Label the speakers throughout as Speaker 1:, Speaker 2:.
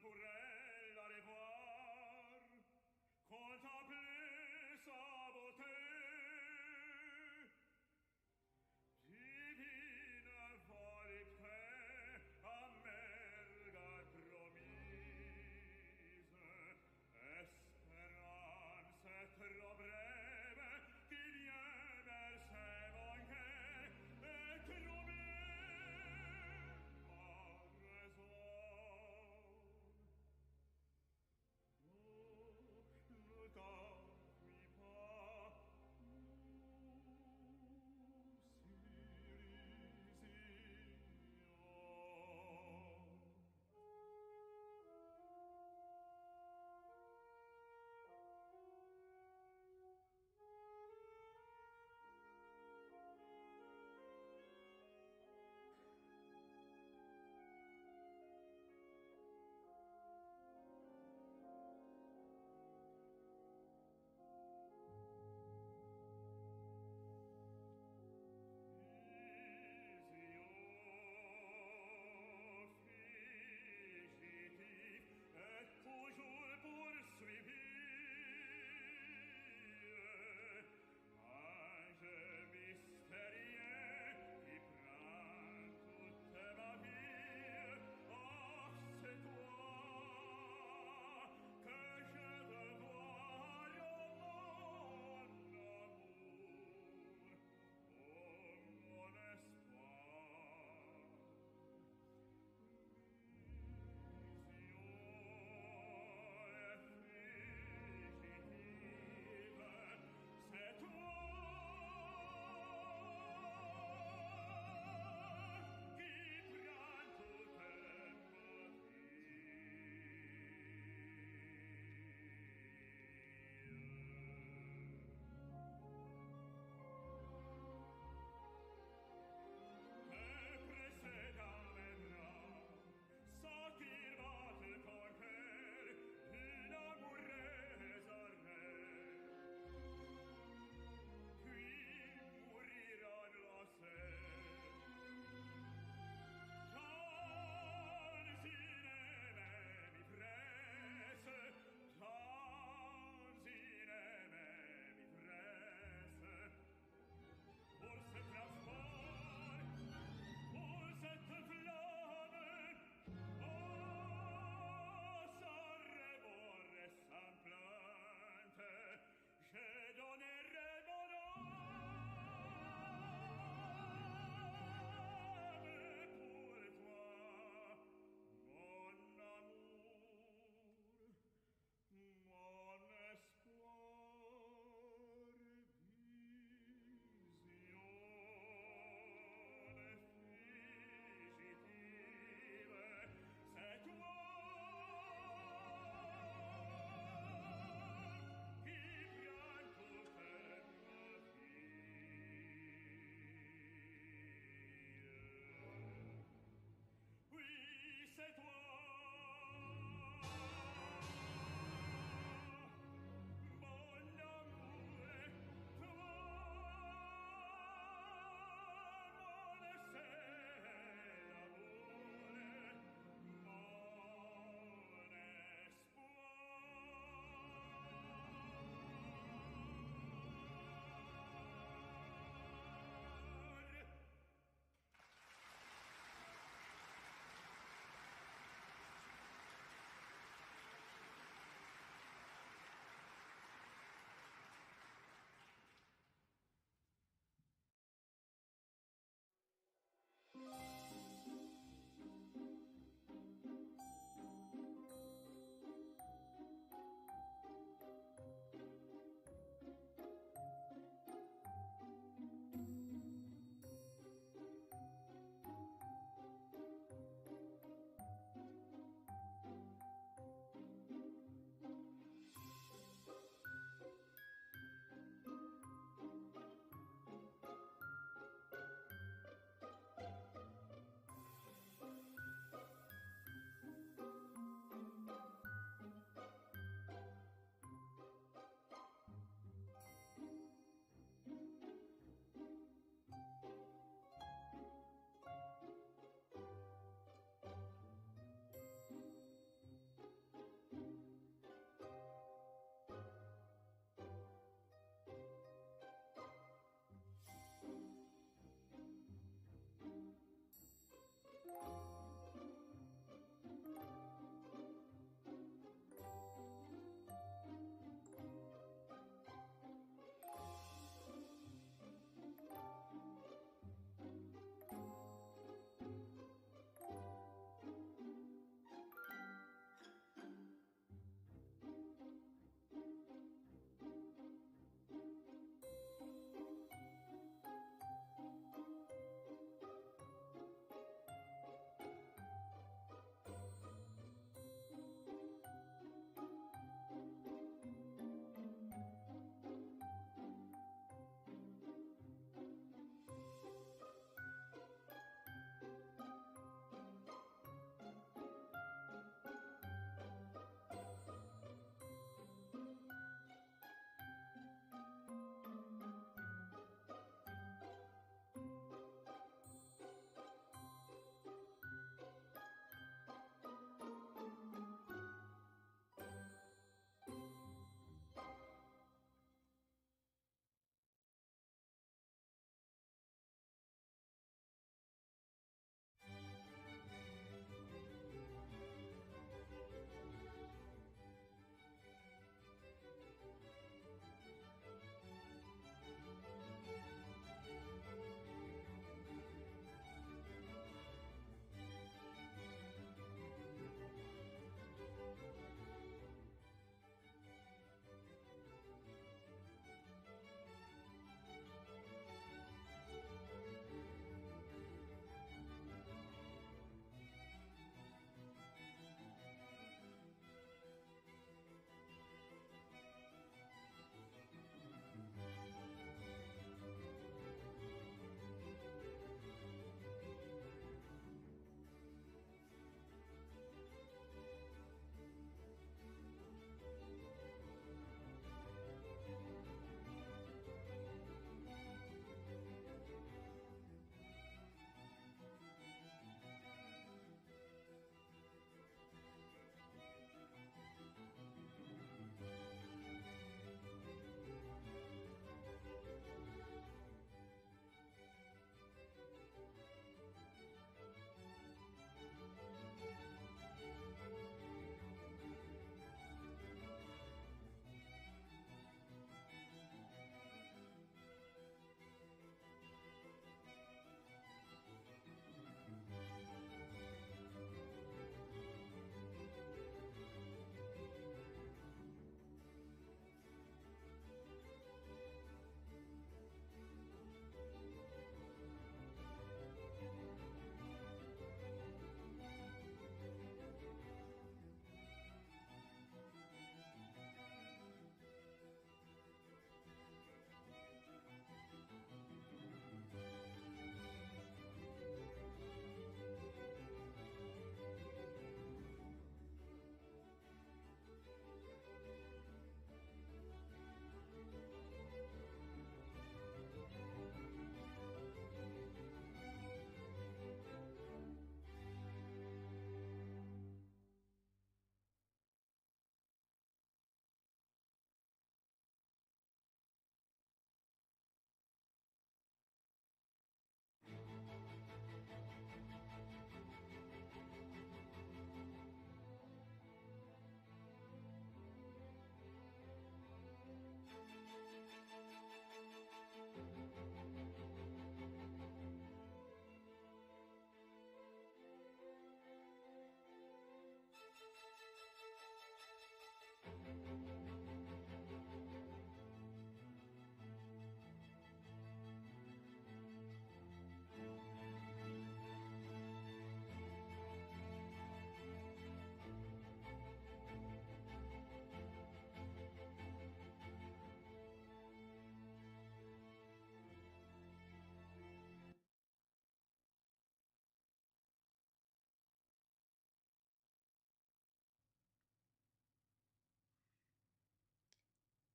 Speaker 1: pour elle aller voir, contempler sa beauté. Divine volupté, amerga promise, espérance trop breve, qui vient vers ses manquets, et troubler ma raison.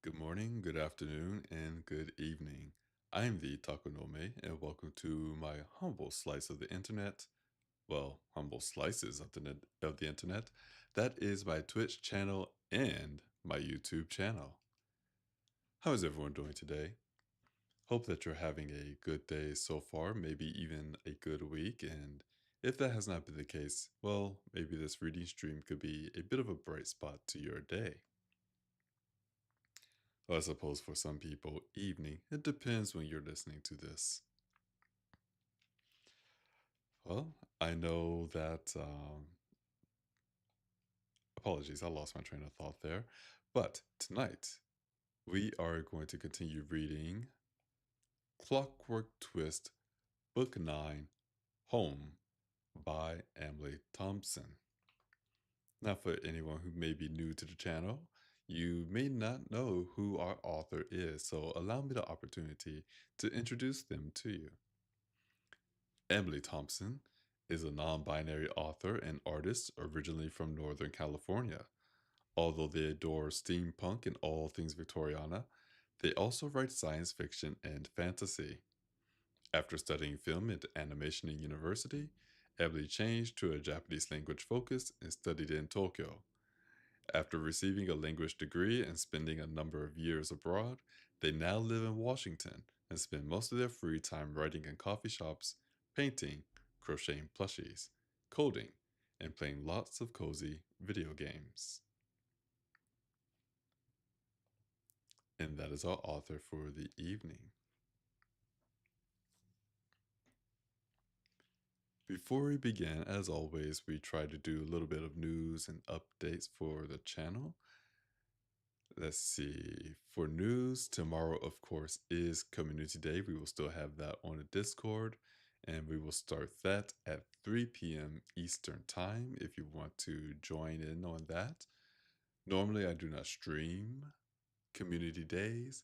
Speaker 2: Good morning, good afternoon, and good evening. I'm the Takonome, and welcome to my humble slice of the internet. Well, humble slices of the internet. That is my Twitch channel and my YouTube channel. How is everyone doing today? Hope that you're having a good day so far, maybe even a good week. And if that has not been the case, well, maybe this reading stream could be a bit of a bright spot to your day. Well, I suppose for some people, evening. It depends when you're listening to this. Well, I know that. Apologies, I lost my train of thought there. But tonight, we are going to continue reading Clockwork Twist, Book 9, Home by Emily Thompson. Now, for anyone who may be new to the channel, you may not know who our author is, so allow me the opportunity to introduce them to you. Emily Thompson is a non binary author and artist originally from Northern California. Although they adore steampunk and all things Victoriana, they also write science fiction and fantasy. After studying film and animation in university, Emily changed to a Japanese language focus and studied in Tokyo. After receiving a language degree and spending a number of years abroad, they now live in Washington and spend most of their free time writing in coffee shops, painting, crocheting plushies, coding, and playing lots of cozy video games. And that is our author for the evening. Before we begin, as always, we try to do a little bit of news and updates for the channel. Let's see. For news, tomorrow, of course, is Community Day. We will still have that on the Discord, and we will start that at 3 p.m. Eastern Time if you want to join in on that. Normally, I do not stream Community Days,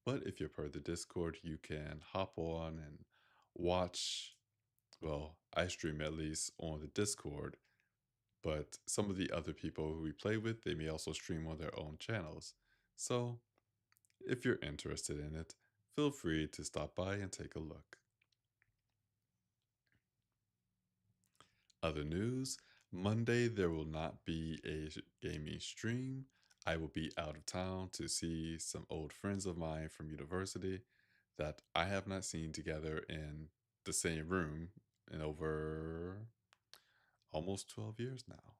Speaker 2: but if you're part of the Discord, you can hop on and watch. Well, I stream at least on the Discord, but some of the other people who we play with, they may also stream on their own channels. So, if you're interested in it, feel free to stop by and take a look. Other news, Monday there will not be a gaming stream. I will be out of town to see some old friends of mine from university that I have not seen together in the same room in over almost 12 years now.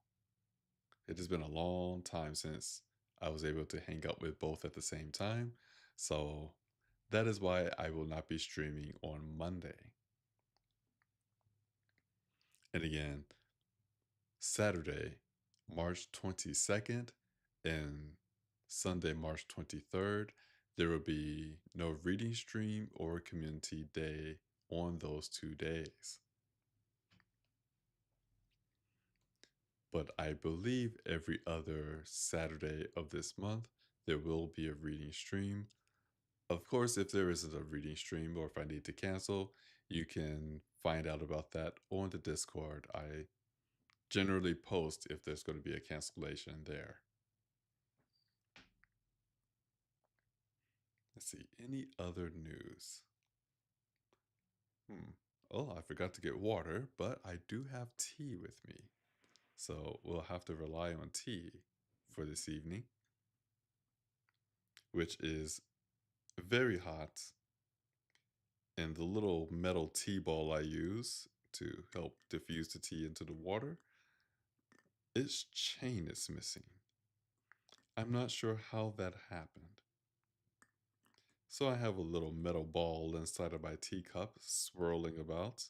Speaker 2: It has been a long time since I was able to hang out with both at the same time. So that is why I will not be streaming on Monday. And again, Saturday, March 22nd and Sunday, March 23rd, there will be no reading stream or community day on those 2 days. But I believe every other Saturday of this month, there will be a reading stream. Of course, if there isn't a reading stream or if I need to cancel, you can find out about that on the Discord. I generally post if there's going to be a cancellation there. Let's see, any other news? Oh, I forgot to get water, but I do have tea with me. So we'll have to rely on tea for this evening, which is very hot. And the little metal tea ball I use to help diffuse the tea into the water, its chain is missing. I'm not sure how that happened. So I have a little metal ball inside of my teacup swirling about,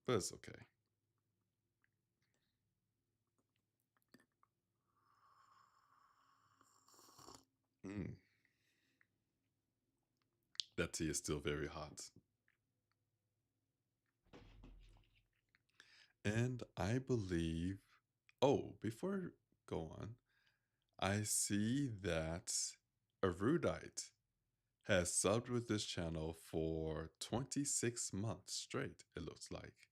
Speaker 2: but it's okay. Mm, that tea is still very hot. And I believe, oh, before I go on, I see that Erudite has subbed with this channel for 26 months straight, it looks like.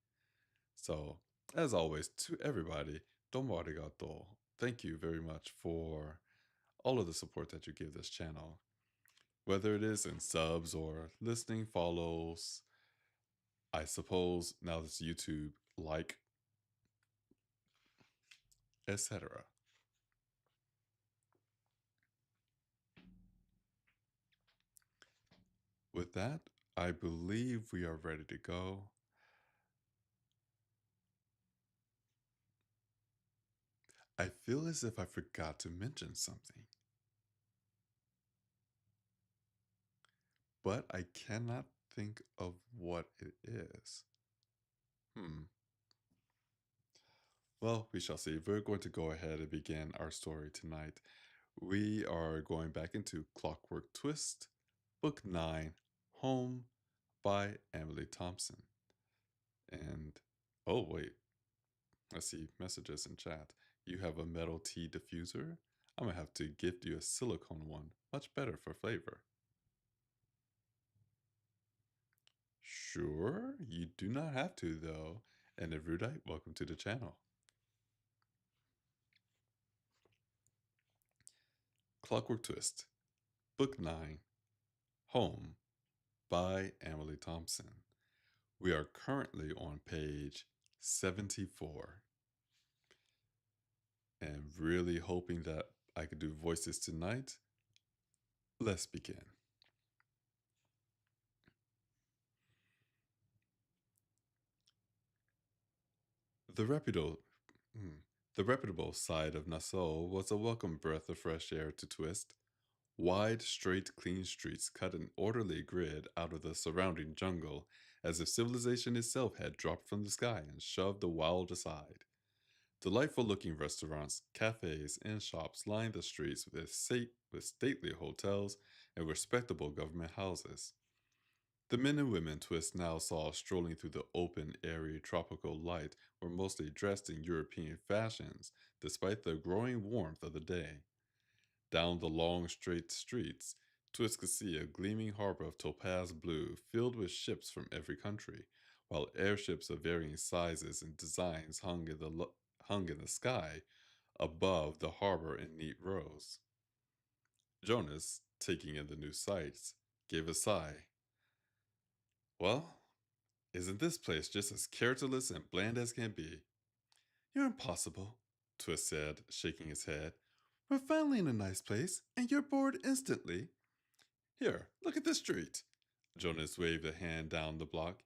Speaker 2: So, as always, to everybody, domo arigato. Thank you very much for all of the support that you give this channel, whether it is in subs or listening, follows, I suppose now this YouTube, like, etc. With that, I believe we are ready to go. I feel as if I forgot to mention something, but I cannot think of what it is. Well, we shall see. We're going to go ahead and begin our story tonight. We are going back into Clockwork Twist, Book 9, Home by Emily Thompson. And, oh, wait. I see messages in chat. You have a metal tea diffuser? I'm going to have to gift you a silicone one. Much better for flavor. Sure, you do not have to, though. And Erudite, welcome to the channel. Clockwork Twist, Book 9, Home by Emily Thompson. We are currently on page 74. And really hoping that I could do voices tonight. Let's begin. The reputable, the reputable side of Nassau was a welcome breath of fresh air to Twist. Wide, straight, clean streets cut an orderly grid out of the surrounding jungle, as if civilization itself had dropped from the sky and shoved the wild aside. Delightful-looking restaurants, cafes, and shops lined the streets with stately hotels and respectable government houses. The men and women Twist now saw strolling through the open, airy, tropical light were mostly dressed in European fashions, despite the growing warmth of the day. Down the long, straight streets, Twist could see a gleaming harbor of topaz blue filled with ships from every country, while airships of varying sizes and designs hung in the sky above the harbor in neat rows. Jonas, taking in the new sights, gave a sigh. Well, isn't this place just as characterless and bland as can be? You're impossible, Twist said, shaking his head. We're finally in a nice place, and you're bored instantly. Here, look at this street. Jonas waved a hand down the block.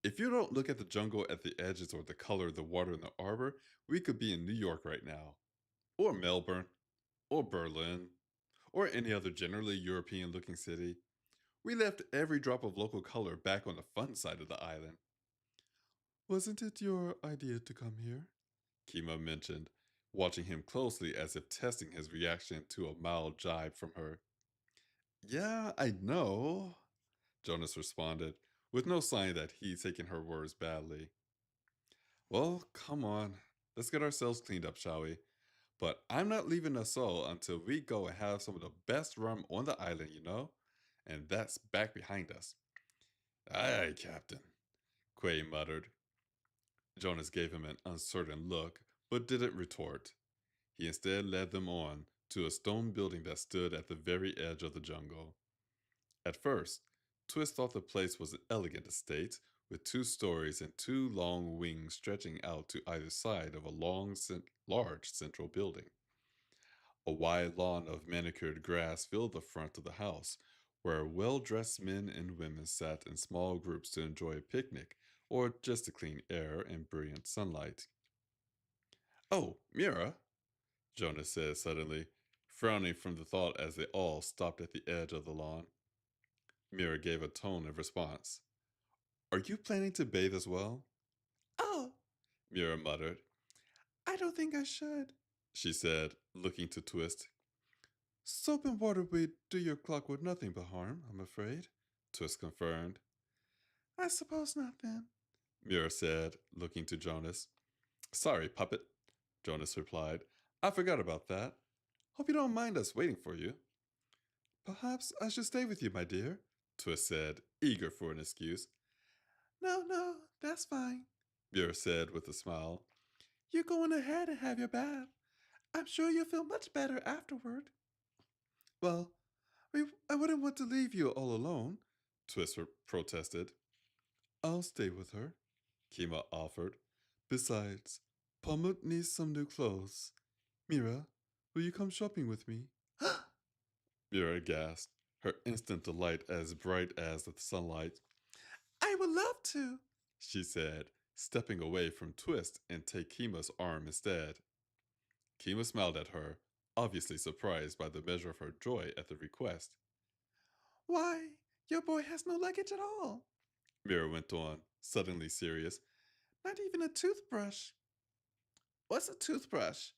Speaker 2: If you don't look at the jungle at the edges or the color of the water in the arbor, we could be in New York right now. Or Melbourne. Or Berlin. Or any other generally European-looking city. We left every drop of local color back on the fun side of the island. Wasn't it your idea to come here? Kima mentioned, watching him closely as if testing his reaction to a mild jibe from her. Yeah, I know, Jonas responded, with no sign that he'd taken her words badly. Well, come on. Let's get ourselves cleaned up, shall we? But I'm not leaving Nassau until we go and have some of the best rum on the island, you know? And that's back behind us. Aye, aye, Captain, Quay muttered. Jonas gave him an uncertain look, but didn't retort. He instead led them on to a stone building that stood at the very edge of the jungle. At first, Twist thought the place was an elegant estate, with 2 stories and 2 long wings stretching out to either side of a large central building. A wide lawn of manicured grass filled the front of the house, where well-dressed men and women sat in small groups to enjoy a picnic or just the clean air and brilliant sunlight. Oh, Mira, Jonas said suddenly, frowning from the thought as they all stopped at the edge of the lawn. Mira gave a tone of response. Are you planning to bathe as well? Oh, Mira muttered. I don't think I should, she said, looking to Twist. Soap and water would do your clockwork nothing but harm, I'm afraid, Twist confirmed. I suppose not, then, Mira said, looking to Jonas. Sorry, puppet, Jonas replied. I forgot about that. Hope you don't mind us waiting for you. Perhaps I should stay with you, my dear, Twist said, eager for an excuse. No, that's fine, Mira said with a smile. You go on ahead and have your bath. I'm sure you'll feel much better afterward. Well, I wouldn't want to leave you all alone, Twist protested. I'll stay with her, Kima offered. Besides, Pomut needs some new clothes. Mira, will you come shopping with me? Mira gasped, her instant delight as bright as the sunlight. I would love to, she said, stepping away from Twist and take Kima's arm instead. Kima smiled at her, obviously surprised by the measure of her joy at the request. Why, your boy has no luggage at all, Mira went on, suddenly serious. Not even a toothbrush. What's a toothbrush?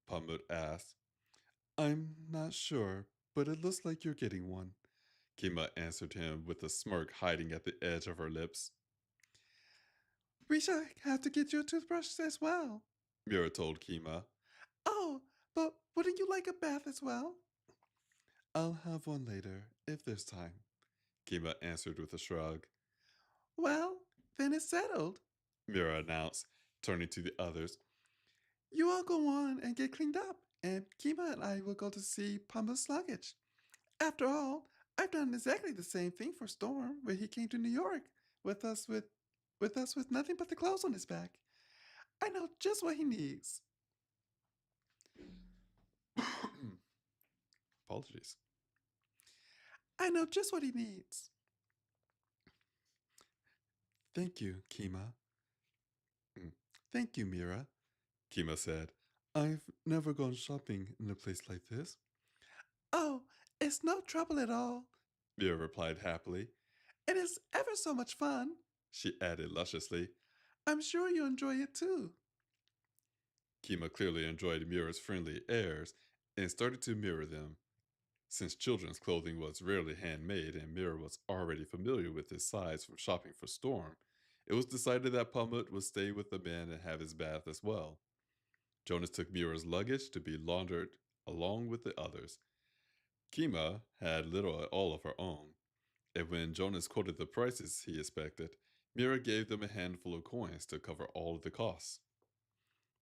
Speaker 2: Pamut asked. I'm not sure, but it looks like you're getting one, Kima answered him with a smirk hiding at the edge of her lips. We shall have to get you a toothbrush as well, Mira told Kima. Oh, but wouldn't you like a bath as well? I'll have one later, if there's time, Kima answered with a shrug. Well, then it's settled, Mira announced, turning to the others. You all go on and get cleaned up, and Kima and I will go to see Pamba's luggage. After all, I've done exactly the same thing for Storm when he came to New York with us with nothing but the clothes on his back. I know just what he needs. Apologies. I know just what he needs. Thank you, Kima. Thank you, Mira, Kima said. I've never gone shopping in a place like this. Oh, it's no trouble at all, Mira replied happily. It is ever so much fun, she added lusciously. I'm sure you enjoy it too. Kima clearly enjoyed Mira's friendly airs and started to mirror them. Since children's clothing was rarely handmade and Mira was already familiar with his size from shopping for Storm, it was decided that Pamut would stay with the men and have his bath as well. Jonas took Mira's luggage to be laundered along with the others. Kima had little at all of her own, and when Jonas quoted the prices he expected, Mira gave them a handful of coins to cover all of the costs.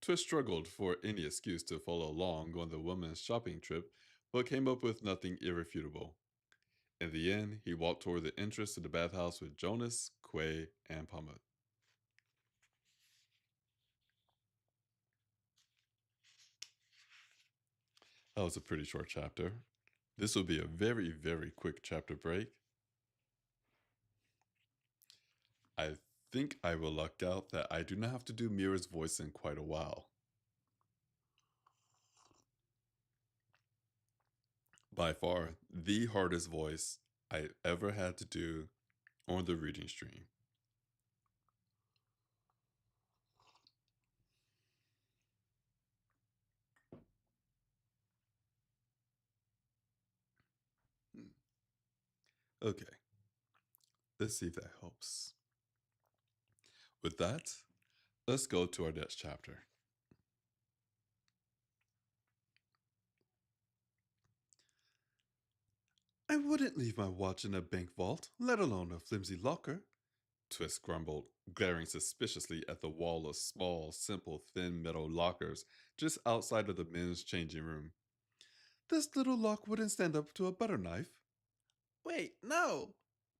Speaker 2: Twist struggled for any excuse to follow along on the woman's shopping trip, but came up with nothing irrefutable. In the end, he walked toward the entrance to the bathhouse with Jonas, Quay, and Pamut. That was a pretty short chapter. This will be a very, very quick chapter break. I think I will luck out that I do not have to do Mira's voice in quite a while. By far, the hardest voice I ever had to do on the reading stream. Okay, let's see if that helps. With that, let's go to our next chapter. I wouldn't leave my watch in a bank vault, let alone a flimsy locker, Twist grumbled, glaring suspiciously at the wall of small, simple, thin metal lockers just outside of the men's changing room. This little lock wouldn't stand up to a butter knife. Wait, no,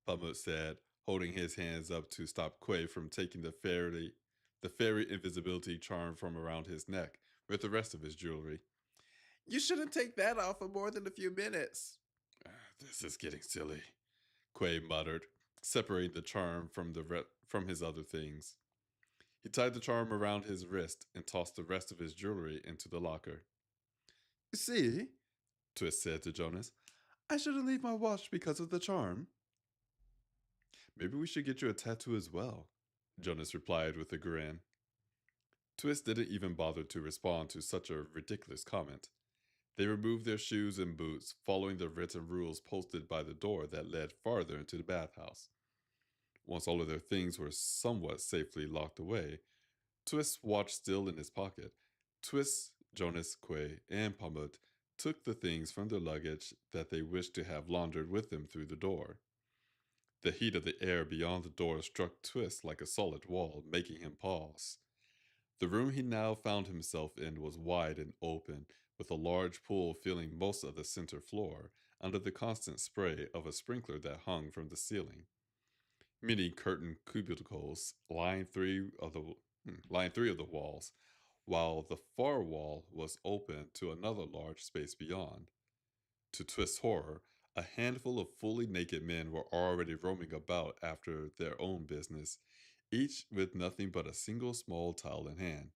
Speaker 2: Pamut said, holding his hands up to stop Quay from taking the fairy invisibility charm from around his neck with the rest of his jewelry. You shouldn't take that off for more than a few minutes. This is getting silly, Quay muttered, separating the charm from his other things. He tied the charm around his wrist and tossed the rest of his jewelry into the locker. You see, Twist said to Jonas, I shouldn't leave my watch because of the charm. Maybe we should get you a tattoo as well, Jonas replied with a grin. Twist didn't even bother to respond to such a ridiculous comment. They removed their shoes and boots, following the written rules posted by the door that led farther into the bathhouse. Once all of their things were somewhat safely locked away, Twist's watch still in his pocket, Twist, Jonas, Quay, and Pamut took the things from their luggage that they wished to have laundered with them through the door. The heat of the air beyond the door struck Twist like a solid wall, making him pause. The room he now found himself in was wide and open, with a large pool filling most of the center floor, under the constant spray of a sprinkler that hung from the ceiling. Many curtained cubicles lined three of the walls, while the far wall was open to another large space beyond. To Twist's horror, a handful of fully naked men were already roaming about after their own business, each with nothing but a single small towel in hand.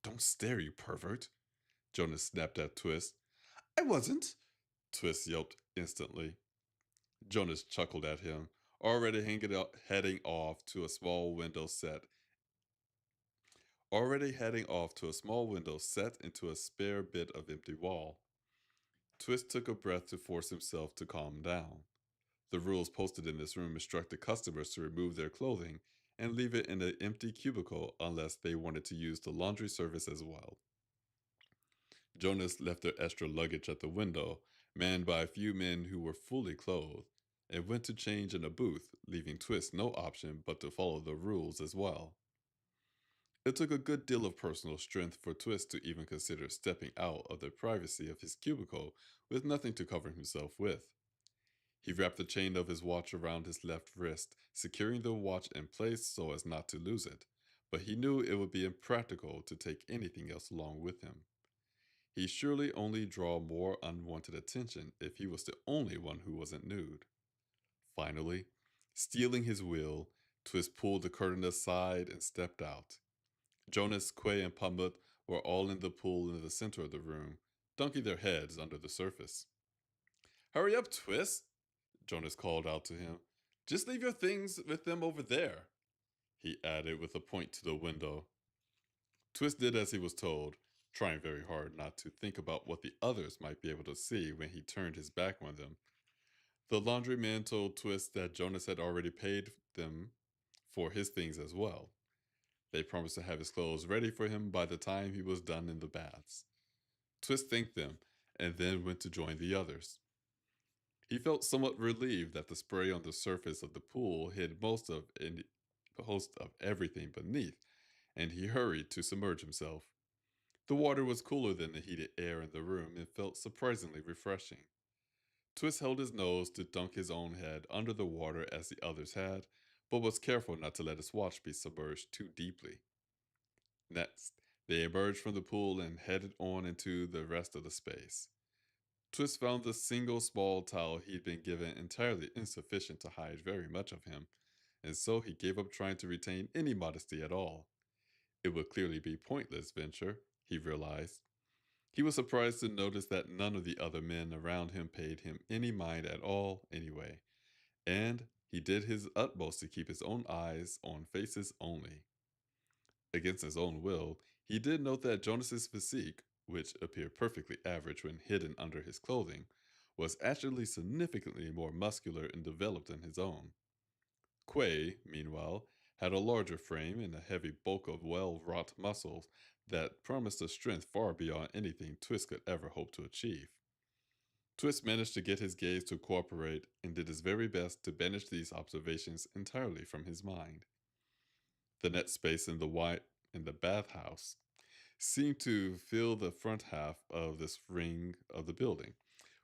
Speaker 2: Don't stare, you pervert, Jonas snapped at Twist. I wasn't, Twist yelped instantly. Jonas chuckled at him, heading off to a small window set into a spare bit of empty wall. Twist took a breath to force himself to calm down. The rules posted in this room instructed customers to remove their clothing and leave it in an empty cubicle unless they wanted to use the laundry service as well. Jonas left their extra luggage at the window, manned by a few men who were fully clothed, and went to change in a booth, leaving Twist no option but to follow the rules as well. It took a good deal of personal strength for Twist to even consider stepping out of the privacy of his cubicle with nothing to cover himself with. He wrapped the chain of his watch around his left wrist, securing the watch in place so as not to lose it, but he knew it would be impractical to take anything else along with him. He'd surely only draw more unwanted attention if he was the only one who wasn't nude. Finally, stealing his will, Twist pulled the curtain aside and stepped out. Jonas, Quay, and Pumut were all in the pool in the center of the room, dunking their heads under the surface. Hurry up, Twist, Jonas called out to him. Just leave your things with them over there, he added with a point to the window. Twist did as he was told, trying very hard not to think about what the others might be able to see when he turned his back on them. The laundryman told Twist that Jonas had already paid them for his things as well. They promised to have his clothes ready for him by the time he was done in the baths. Twist thanked them and then went to join the others. He felt somewhat relieved that the spray on the surface of the pool hid most of everything beneath, and he hurried to submerge himself. The water was cooler than the heated air in the room and felt surprisingly refreshing. Twist held his nose to dunk his own head under the water as the others had, but was careful not to let his watch be submerged too deeply. Next, they emerged from the pool and headed on into the rest of the space. Twist found the single small towel he'd been given entirely insufficient to hide very much of him, and so he gave up trying to retain any modesty at all. It would clearly be pointless venture, he realized. He was surprised to notice that none of the other men around him paid him any mind at all anyway, and he did his utmost to keep his own eyes on faces only. Against his own will, he did note that Jonas's physique, which appeared perfectly average when hidden under his clothing, was actually significantly more muscular and developed than his own. Quay, meanwhile, had a larger frame and a heavy bulk of well-wrought muscles that promised a strength far beyond anything Twist could ever hope to achieve. Twist managed to get his gaze to cooperate and did his very best to banish these observations entirely from his mind. The net space in the bathhouse seemed to fill the front half of this ring of the building,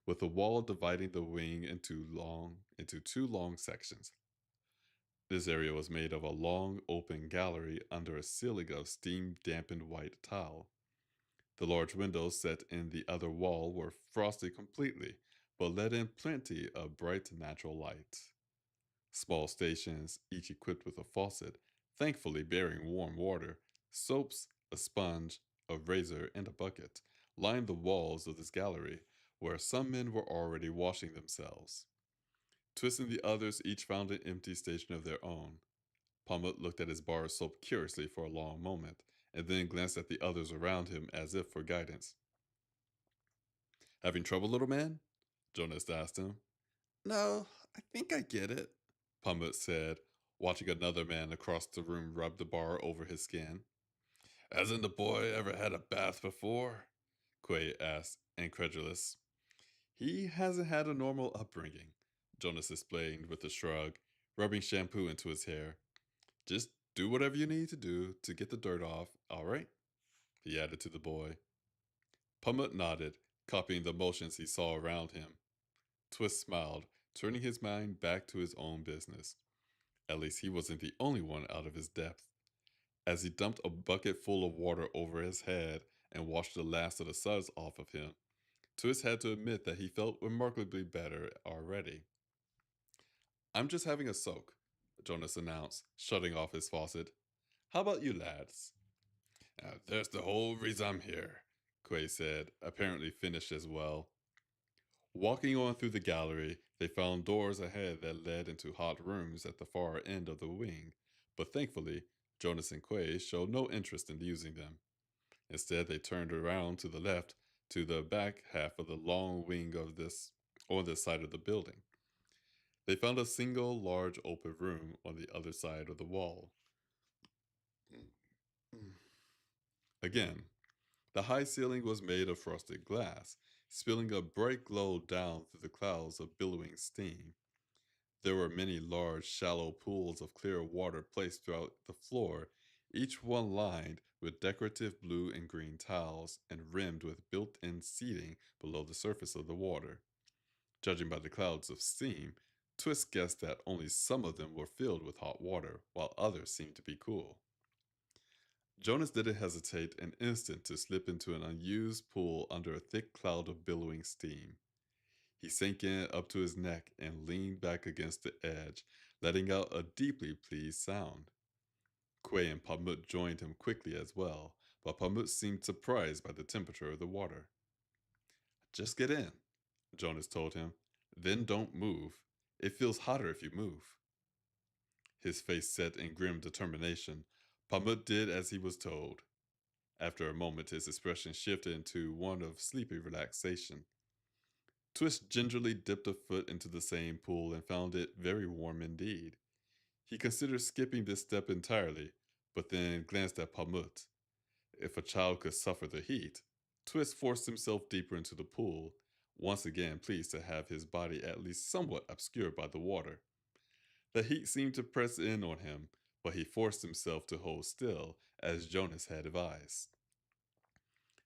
Speaker 2: with a wall dividing the wing into two long sections. This area was made of a long, open gallery under a ceiling of steam-dampened white tile. The large windows set in the other wall were frosted completely, but let in plenty of bright natural light. Small stations, each equipped with a faucet, thankfully bearing warm water, soaps, a sponge, a razor, and a bucket, lined the walls of this gallery, where some men were already washing themselves. Twist and the others each found an empty station of their own. Pumut looked at his bar of soap curiously for a long moment, and then glanced at the others around him as if for guidance. Having trouble, little man? Jonas asked him. No, I think I get it, Pumut said, watching another man across the room rub the bar over his skin. Hasn't the boy ever had a bath before? Quay asked, incredulous. He hasn't had a normal upbringing, Jonas explained with a shrug, rubbing shampoo into his hair. Just do whatever you need to do to get the dirt off, all right? He added to the boy. Pumut nodded, copying the motions he saw around him. Twist smiled, turning his mind back to his own business. At least he wasn't the only one out of his depth. As he dumped a bucket full of water over his head and washed the last of the suds off of him, Twist had to admit that he felt remarkably better already. I'm just having a soak, Jonas announced, shutting off his faucet. How about you lads? There's the whole reason I'm here, Quay said, apparently finished as well. Walking on through the gallery, they found doors ahead that led into hot rooms at the far end of the wing, but thankfully, Jonas and Quay showed no interest in using them. Instead, they turned around to the left to the back half of the long wing of this on this side of the building. They found a single large open room on the other side of the wall. Again, the high ceiling was made of frosted glass, spilling a bright glow down through the clouds of billowing steam. There were many large, shallow pools of clear water placed throughout the floor, each one lined with decorative blue and green tiles and rimmed with built in seating below the surface of the water. Judging by the clouds of steam, Twist guessed that only some of them were filled with hot water, while others seemed to be cool. Jonas didn't hesitate an instant to slip into an unused pool under a thick cloud of billowing steam. He sank in up to his neck and leaned back against the edge, letting out a deeply pleased sound. Quay and Pamut joined him quickly as well, but Pamut seemed surprised by the temperature of the water. Just get in, Jonas told him. Then don't move. It feels hotter if you move. His face set in grim determination. Pamut did as he was told. After a moment, his expression shifted into one of sleepy relaxation. Twist gingerly dipped a foot into the same pool and found it very warm indeed. He considered skipping this step entirely, but then glanced at Pamut. If a child could suffer the heat, Twist forced himself deeper into the pool, once again pleased to have his body at least somewhat obscured by the water. The heat seemed to press in on him, but he forced himself to hold still, as Jonas had advised.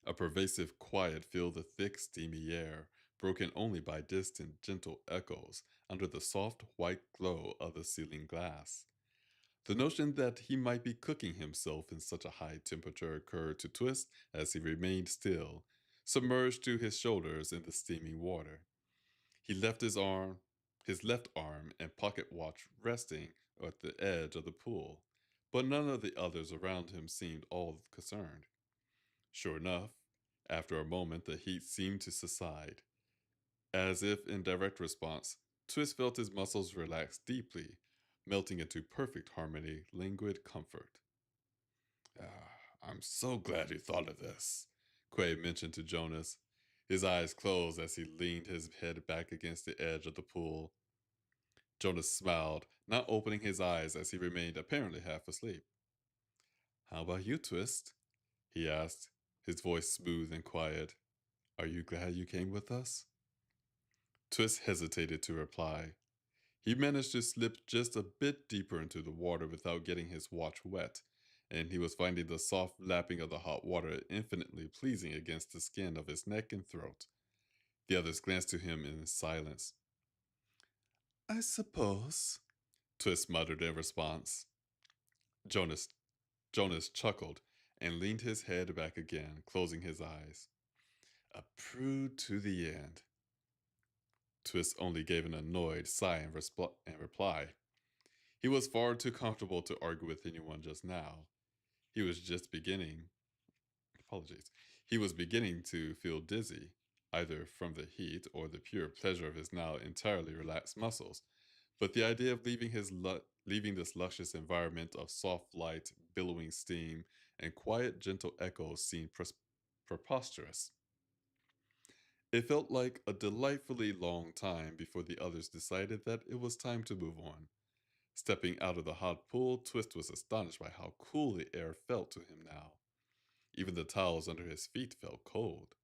Speaker 2: A pervasive quiet filled the thick, steamy air, broken only by distant, gentle echoes under the soft, white glow of the ceiling glass. The notion that he might be cooking himself in such a high temperature occurred to Twist as he remained still, submerged to his shoulders in the steaming water. He left his left arm and pocket watch resting at the edge of the pool, but none of the others around him seemed all concerned. Sure enough, after a moment the heat seemed to subside. As if in direct response, Twist felt his muscles relax deeply, melting into perfect harmony, languid comfort. I'm so glad you thought of this, Quay mentioned to Jonas. His eyes closed as he leaned his head back against the edge of the pool. Jonas smiled, not opening his eyes as he remained apparently half asleep. How about you, Twist? He asked, his voice smooth and quiet. Are you glad you came with us? Twist hesitated to reply. He managed to slip just a bit deeper into the water without getting his watch wet, and he was finding the soft lapping of the hot water infinitely pleasing against the skin of his neck and throat. The others glanced to him in silence. I suppose, Twist muttered in response. Jonas Jonas chuckled and leaned his head back again, closing his eyes. A prude to the end. Twist only gave an annoyed sigh and reply. He was far too comfortable to argue with anyone just now. He was just beginning. Apologies. He was beginning to feel dizzy, either from the heat or the pure pleasure of his now entirely relaxed muscles. But the idea of leaving this luscious environment of soft light, billowing steam, and quiet, gentle echoes seemed preposterous. It felt like a delightfully long time before the others decided that it was time to move on. Stepping out of the hot pool, Twist was astonished by how cool the air felt to him now. Even the towels under his feet felt cold.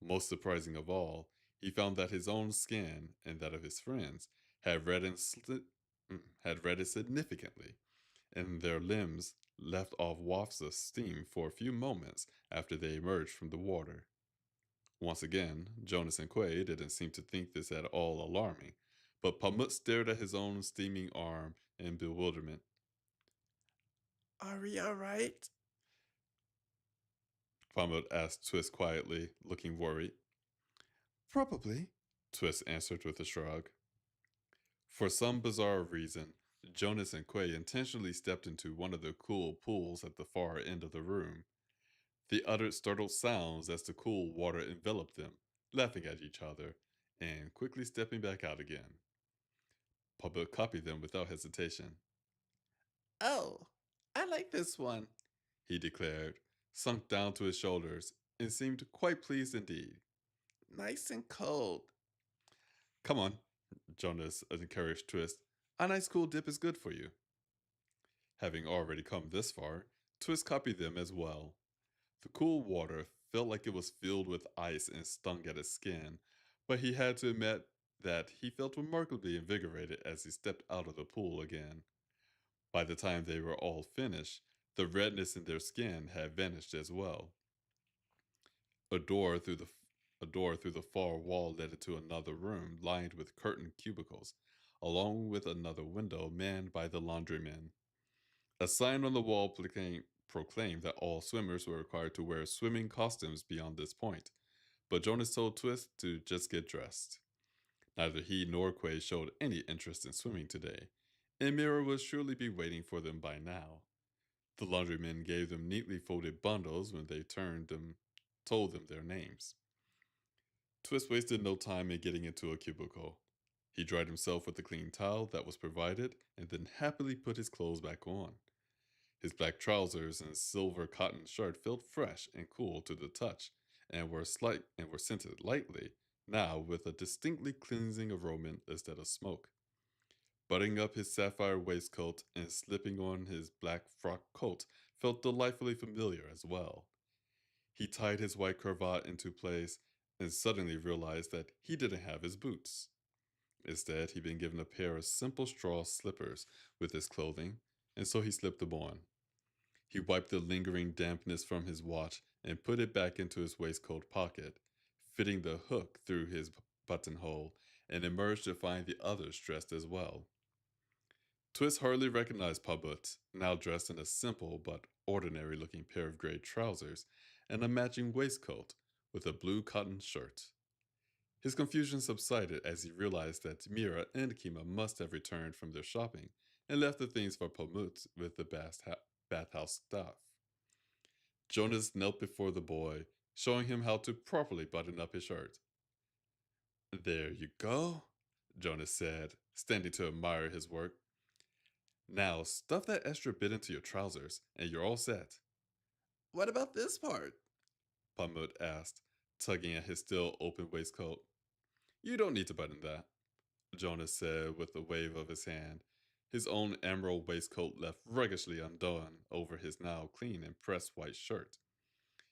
Speaker 2: Most surprising of all, he found that his own skin and that of his friends had reddened significantly, and their limbs left off wafts of steam for a few moments after they emerged from the water. Once again, Jonas and Quay didn't seem to think this at all alarming, but Pamut stared at his own steaming arm in bewilderment.
Speaker 3: Are we alright?
Speaker 2: Pamut asked Twist quietly, looking worried.
Speaker 3: Probably.
Speaker 2: Twist answered with a shrug. For some bizarre reason, Jonas and Quay intentionally stepped into one of the cool pools at the far end of the room. They uttered startled sounds as the cool water enveloped them, laughing at each other, and quickly stepping back out again. Pamut copied them without hesitation.
Speaker 3: Oh, I like this one,
Speaker 2: He declared, sunk down to his shoulders, and seemed quite pleased indeed.
Speaker 3: nice and cold.
Speaker 2: Come on, Jonas encouraged Twist. A nice cool dip is good for you. Having already come this far, Twist copied them as well. The cool water felt like it was filled with ice and stung at his skin, but he had to admit that he felt remarkably invigorated as he stepped out of the pool again. By the time they were all finished, the redness in their skin had vanished as well. A door through the a door through the far wall led into another room lined with curtained cubicles, along with another window manned by the laundrymen. A sign on the wall proclaimed that all swimmers were required to wear swimming costumes beyond this point, but Jonas told Twist to just get dressed. Neither he nor Quay showed any interest in swimming today, and Mira would surely be waiting for them by now. The laundrymen gave them neatly folded bundles when they told them their names. Twist wasted no time in getting into a cubicle. He dried himself with the clean towel that was provided and then happily put his clothes back on. His black trousers and silver cotton shirt felt fresh and cool to the touch and were scented lightly, now with a distinctly cleansing aroma instead of smoke. Buttoning up his sapphire waistcoat and slipping on his black frock coat felt delightfully familiar as well. He tied his white cravat into place and suddenly realized that he didn't have his boots. Instead, he'd been given a pair of simple straw slippers with his clothing, and so he slipped them on. He wiped the lingering dampness from his watch and put it back into his waistcoat pocket, fitting the hook through his buttonhole, and emerged to find the others dressed as well. Twist hardly recognized Pabut, now dressed in a simple but ordinary looking pair of gray trousers and a matching waistcoat with a blue cotton shirt. His confusion subsided as he realized that Mira and Kima must have returned from their shopping and left the things for Pamut with the bathhouse staff. Jonas knelt before the boy, showing him how to properly button up his shirt. There you go, Jonas said, standing to admire his work. Now stuff that extra bit into your trousers, and you're all set.
Speaker 3: What about this part?
Speaker 2: Pamut asked, tugging at his still open waistcoat. You don't need to button that, Jonas said with a wave of his hand. His own emerald waistcoat left ruggishly undone over his now clean and pressed white shirt.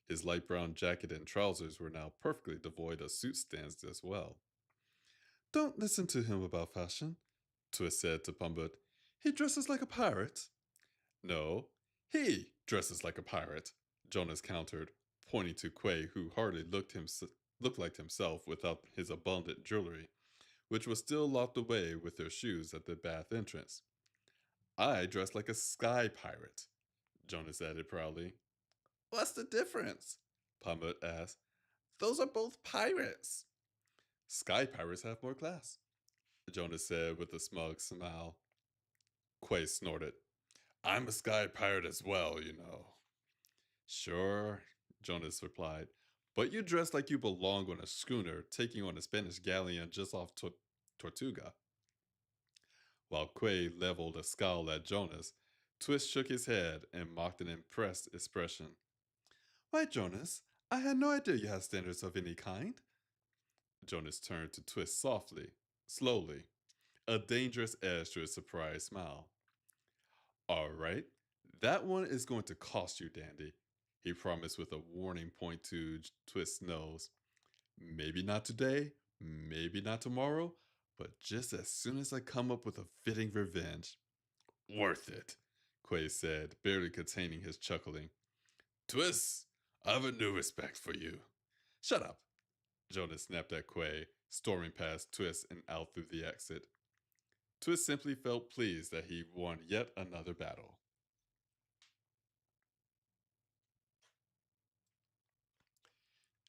Speaker 2: His light brown jacket and trousers were now perfectly devoid of suit stands as well. Don't listen to him about fashion, Twist said to Pambut. He dresses like a pirate. No, he dresses like a pirate, Jonas countered, pointing to Quay, who hardly looked like himself without his abundant jewelry, which was still locked away with their shoes at the bath entrance. I dress like a sky pirate, Jonas added proudly.
Speaker 3: What's the difference?
Speaker 2: Pambut asked.
Speaker 3: Those are both pirates.
Speaker 2: Sky pirates have more class, Jonas said with a smug smile. Quay snorted. I'm a sky pirate as well, you know. Sure, Jonas replied, but you dress like you belong on a schooner taking on a Spanish galleon just off Tortuga. While Quay leveled a scowl at Jonas, Twist shook his head and mocked an impressed expression. Why, Jonas, I had no idea you had standards of any kind. Jonas turned to Twist softly, slowly, a dangerous edge to his surprised smile. All right, that one is going to cost you, Dandy, he promised with a warning point to Twist's nose. Maybe not today, maybe not tomorrow, but just as soon as I come up with a fitting revenge. Worth it, Quay said, barely containing his chuckling. Twist, I have a new respect for you. Shut up, Jonas snapped at Quay, storming past Twist and out through the exit. Twist simply felt pleased that he won yet another battle.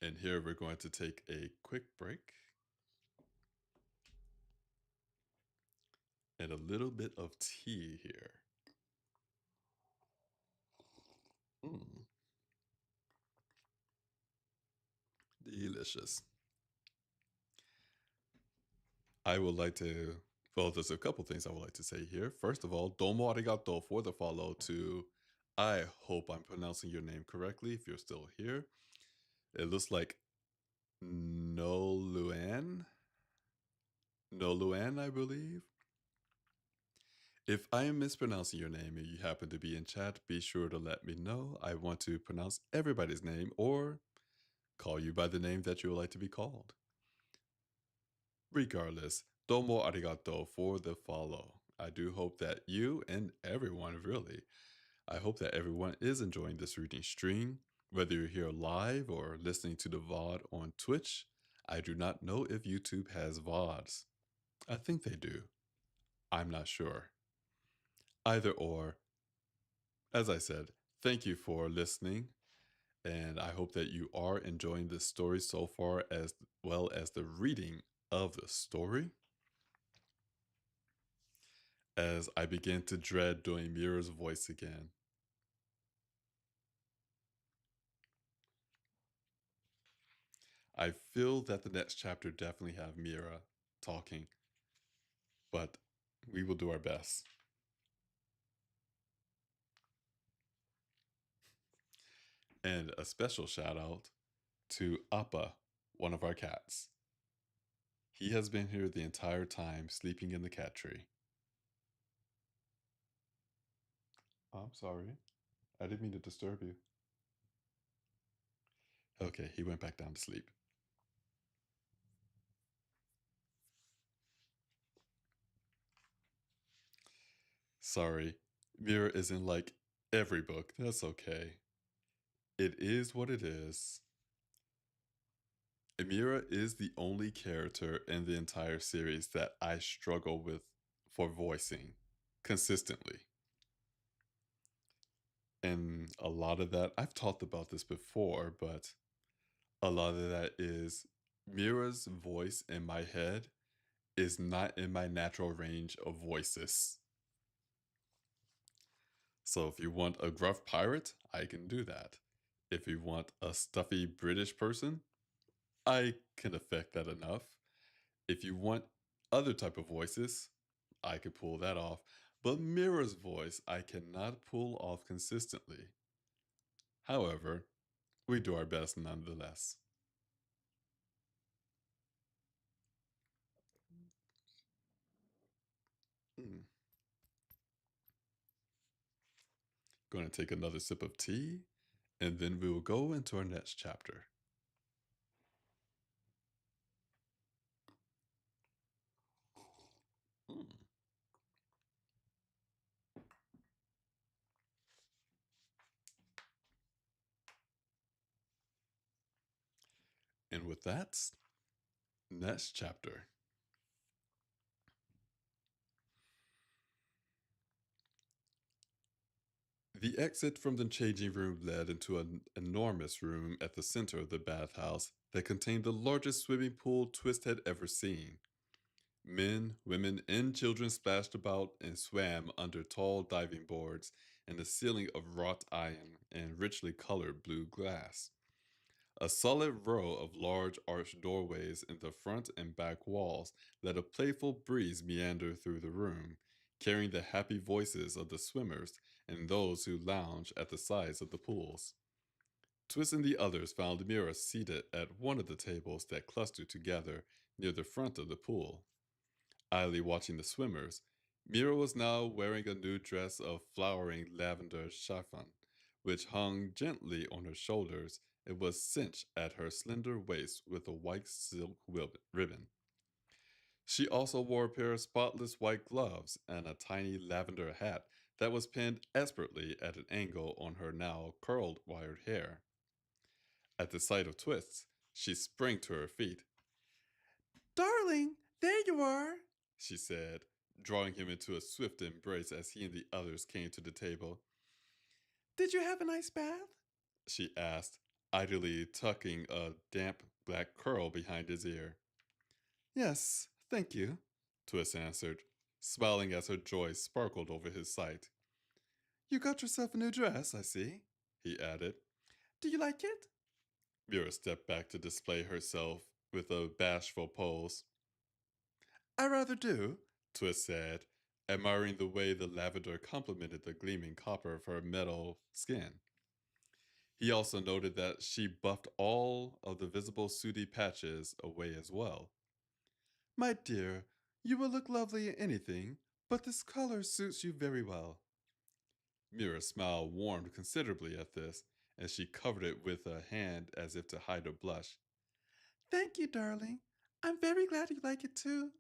Speaker 2: And here we're going to take a quick break and a little bit of tea here. Delicious. I would like to, well, there's a couple things I would like to say here. First of all, domo arigato for the follow to, I hope I'm pronouncing your name correctly if you're still here. It looks like Noluan, I believe. If I am mispronouncing your name and you happen to be in chat, be sure to let me know. I want to pronounce everybody's name or call you by the name that you would like to be called. Regardless, domo arigato for the follow. I do hope that you and everyone, really, I hope that everyone is enjoying this reading stream. Whether you're here live or listening to the VOD on Twitch, I do not know if YouTube has VODs. I think they do. I'm not sure. Either or, as I said, thank you for listening. And I hope that you are enjoying this story so far, as well as the reading of the story. As I begin to dread doing Mira's voice again. I feel that the next chapter definitely have Mira talking, but we will do our best. And a special shout out to Appa, one of our cats. He has been here the entire time, sleeping in the cat tree. I'm sorry. I didn't mean to disturb you. Okay, he went back down to sleep. Sorry, Mira isn't like every book. That's okay. It is what it is. Amira is the only character in the entire series that I struggle with for voicing consistently. And a lot of that, I've talked about this before, but a lot of that is Mira's voice in my head is not in my natural range of voices. So if you want a gruff pirate, I can do that. If you want a stuffy British person, I can affect that enough. If you want other type of voices, I could pull that off. But Mira's voice, I cannot pull off consistently. However, we do our best nonetheless. Going to take another sip of tea, and then we will go into our next chapter. And with that, next chapter. The exit from the changing room led into an enormous room at the center of the bathhouse that contained the largest swimming pool Twist had ever seen. Men, women, and children splashed about and swam under tall diving boards and a ceiling of wrought iron and richly colored blue glass. A solid row of large arched doorways in the front and back walls let a playful breeze meander through the room, carrying the happy voices of the swimmers and those who lounge at the sides of the pools. Twist and the others found Mira seated at one of the tables that clustered together near the front of the pool. Idly watching the swimmers, Mira was now wearing a new dress of flowering lavender chiffon, which hung gently on her shoulders and was cinched at her slender waist with a white silk ribbon. She also wore a pair of spotless white gloves and a tiny lavender hat that was pinned expertly at an angle on her now curled wired hair. At the sight of Twist, She sprang to her feet.
Speaker 3: Darling, there you are,
Speaker 2: she said, drawing him into a swift embrace as he and the others came to the table.
Speaker 3: Did you have a nice bath?
Speaker 2: She asked, idly tucking a damp black curl behind his ear. Yes, thank you, Twist answered, smiling as her joy sparkled over his sight. You got yourself a new dress, I see, he added.
Speaker 3: Do you like it?
Speaker 2: Mira stepped back to display herself with a bashful pose. I rather do, Twist said, admiring the way the lavender complemented the gleaming copper of her metal skin. He also noted that she buffed all of the visible sooty patches away as well. My dear, you will look lovely in anything, but this color suits you very well. Mira's smile warmed considerably at this, and she covered it with a hand as if to hide a blush. Thank you, darling. I'm very glad you like it too.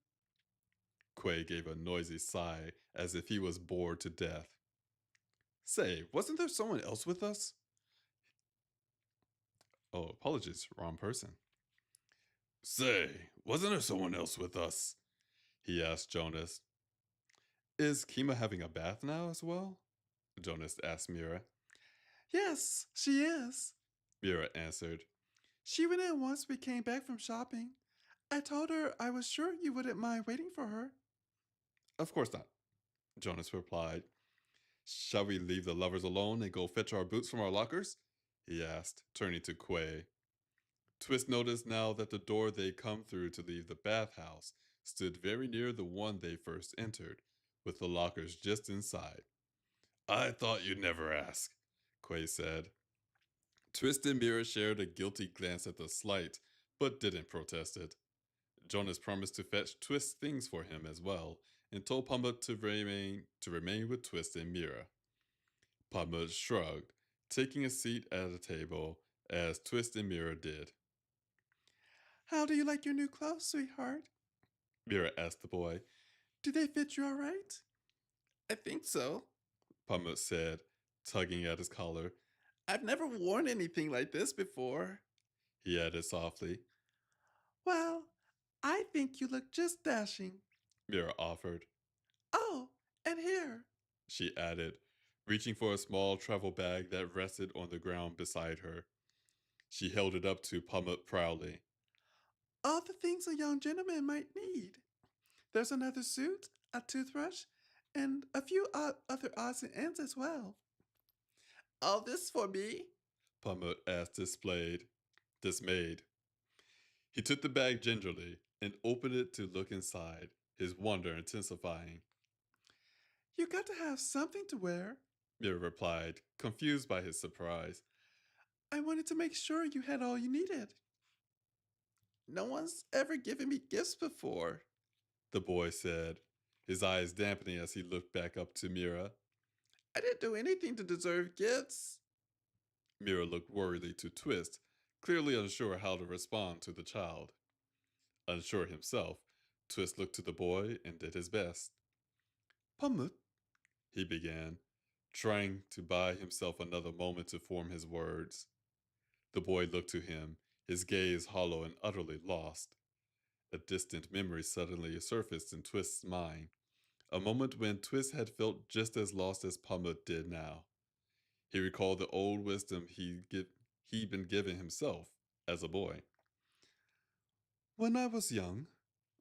Speaker 2: Quay gave a noisy sigh as if he was bored to death. Say, wasn't there someone else with us? Oh, apologies, wrong person. Say, wasn't there someone else with us? He asked Jonas. Is Kima having a bath now as well? Jonas asked Mira. Yes, she is, Mira answered. She went in once we came back from shopping. I told her I was sure you wouldn't mind waiting for her. Of course not, Jonas replied. Shall we leave the lovers alone and go fetch our boots from our lockers? He asked, turning to Quay. Twist noticed now that the door they'd come through to leave the bathhouse stood very near the one they first entered, with the lockers just inside. I thought you'd never ask, Quay said. Twist and Mira shared a guilty glance at the slight, but didn't protest it. Jonas promised to fetch Twist's things for him as well, and told Pumba to remain with Twist and Mira. Pumba shrugged, taking a seat at a table as Twist and Mira did. How do you like your new clothes, sweetheart? Mira asked the boy. Do they fit you all right? I think so, Pumba said, tugging at his collar. I've never worn anything like this before, he added softly. Well, I think you look just dashing, Mira offered. Oh, and here, she added, reaching for a small travel bag that rested on the ground beside her. She held it up to Pumba proudly. All the things a young gentleman might need. There's another suit, a toothbrush, and a few other odds and ends as well. All this for me? Pumba asked dismayed. He took the bag gingerly and opened it to look inside, his wonder intensifying. You got to have something to wear, Mira replied, confused by his surprise. I wanted to make sure you had all you needed. No one's ever given me gifts before, the boy said, his eyes dampening as he looked back up to Mira. I didn't do anything to deserve gifts. Mira looked worriedly to Twist, clearly unsure how to respond to the child. Unsure himself, Twist looked to the boy and did his best. Pumut, he began, trying to buy himself another moment to form his words. The boy looked to him, his gaze hollow and utterly lost. A distant memory suddenly surfaced in Twist's mind, a moment when Twist had felt just as lost as Pumut did now. He recalled the old wisdom he'd been given himself as a boy. When I was young,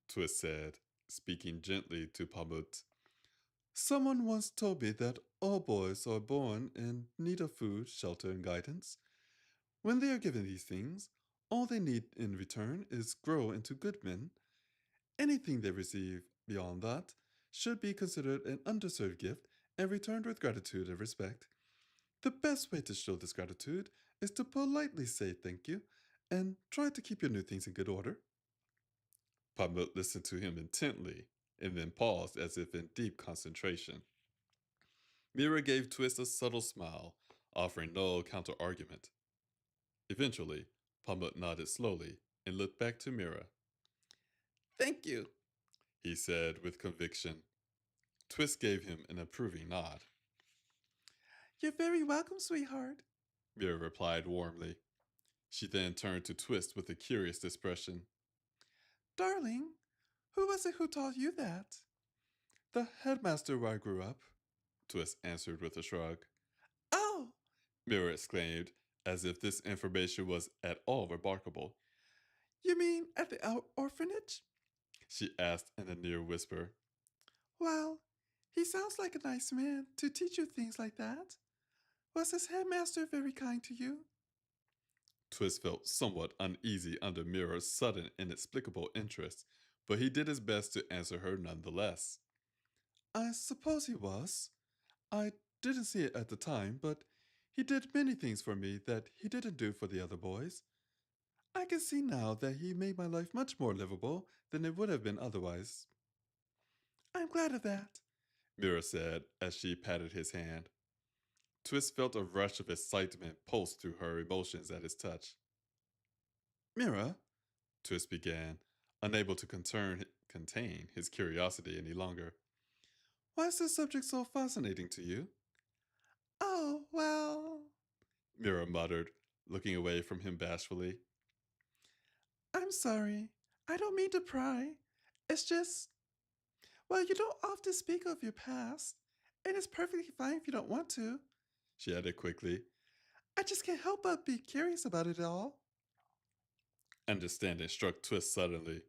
Speaker 2: Twist said, speaking gently to Pumut, someone once told me that all boys are born in need of food, shelter, and guidance. When they are given these things, all they need in return is grow into good men. Anything they receive beyond that should be considered an undeserved gift and returned with gratitude and respect. The best way to show this gratitude is to politely say thank you and try to keep your new things in good order. Pumut listened to him intently and then paused as if in deep concentration. Mira gave Twist a subtle smile, offering no counter-argument. Eventually, Pumut nodded slowly and looked back to Mira. Thank you, he said with conviction. Twist gave him an approving nod. You're very welcome, sweetheart, Mira replied warmly. She then turned to Twist with a curious expression.
Speaker 3: Darling, who was it who taught you that?
Speaker 2: The headmaster where I grew up, Twist answered with a shrug.
Speaker 3: Oh,
Speaker 2: Mira exclaimed, as if this information was at all remarkable.
Speaker 3: you mean at the orphanage?
Speaker 2: She asked in a near whisper.
Speaker 3: Well, he sounds like a nice man to teach you things like that. Was his headmaster very kind to you?
Speaker 2: Twist felt somewhat uneasy under Mira's sudden, inexplicable interest, but he did his best to answer her nonetheless. I suppose he was. I didn't see it at the time, but he did many things for me that he didn't do for the other boys. I can see now that he made my life much more livable than it would have been otherwise.
Speaker 3: I'm glad of that,
Speaker 2: Mira said as she patted his hand. Twist felt a rush of excitement pulse through her emotions at his touch. Mira, Twist began, unable to contain his curiosity any longer. Why is this subject so fascinating to you?
Speaker 3: Oh, well,
Speaker 2: Mira muttered, looking away from him bashfully.
Speaker 3: I'm sorry. I don't mean to pry. It's just, well, you don't often speak of your past, and it's perfectly fine if you don't want to,
Speaker 2: she added quickly.
Speaker 3: I just can't help but be curious about it all.
Speaker 2: Understanding struck Twist suddenly.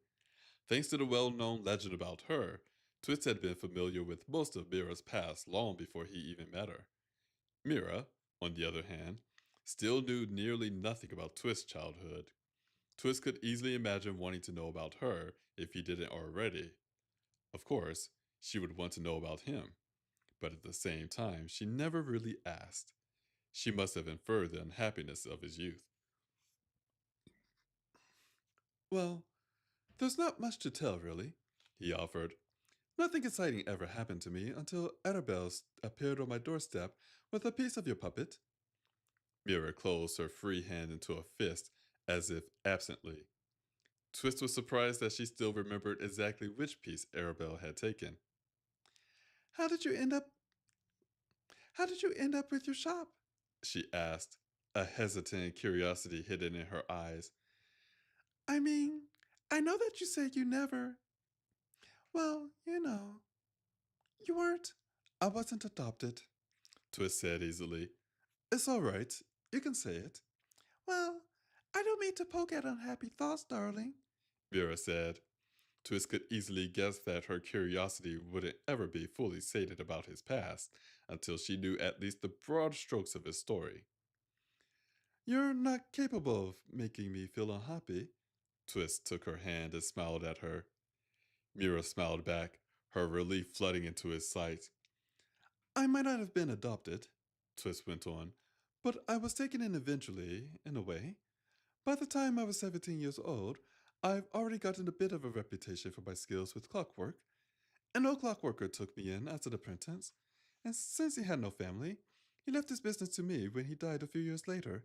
Speaker 2: Thanks to the well-known legend about her, Twist had been familiar with most of Mira's past long before he even met her. Mira, on the other hand, still knew nearly nothing about Twist's childhood. Twist could easily imagine wanting to know about her if he didn't already. Of course, she would want to know about him, but at the same time, she never really asked. She must have inferred the unhappiness of his youth. Well, there's not much to tell, really, he offered. Nothing exciting ever happened to me until Arabelle appeared on my doorstep with a piece of your puppet. Mira closed her free hand into a fist, as if absently. Twist was surprised that she still remembered exactly which piece Arabelle had taken.
Speaker 3: How did you end up? How did you end up with your shop?
Speaker 2: She asked, a hesitant curiosity hidden in her eyes.
Speaker 3: I mean, I know that you said you never. Well, you weren't.
Speaker 2: I wasn't adopted, Twist said easily. It's all right. You can say it.
Speaker 3: Well, I don't mean to poke at unhappy thoughts, darling,
Speaker 2: Mira said. Twist could easily guess that her curiosity wouldn't ever be fully sated about his past until she knew at least the broad strokes of his story. You're not capable of making me feel unhappy. Twist took her hand and smiled at her. Mira smiled back, her relief flooding into his sight. I might not have been adopted, Twist went on, but I was taken in eventually, in a way. By the time I was 17 years old, I've already gotten a bit of a reputation for my skills with clockwork. An old clockworker took me in as an apprentice, and since he had no family, he left his business to me when he died a few years later.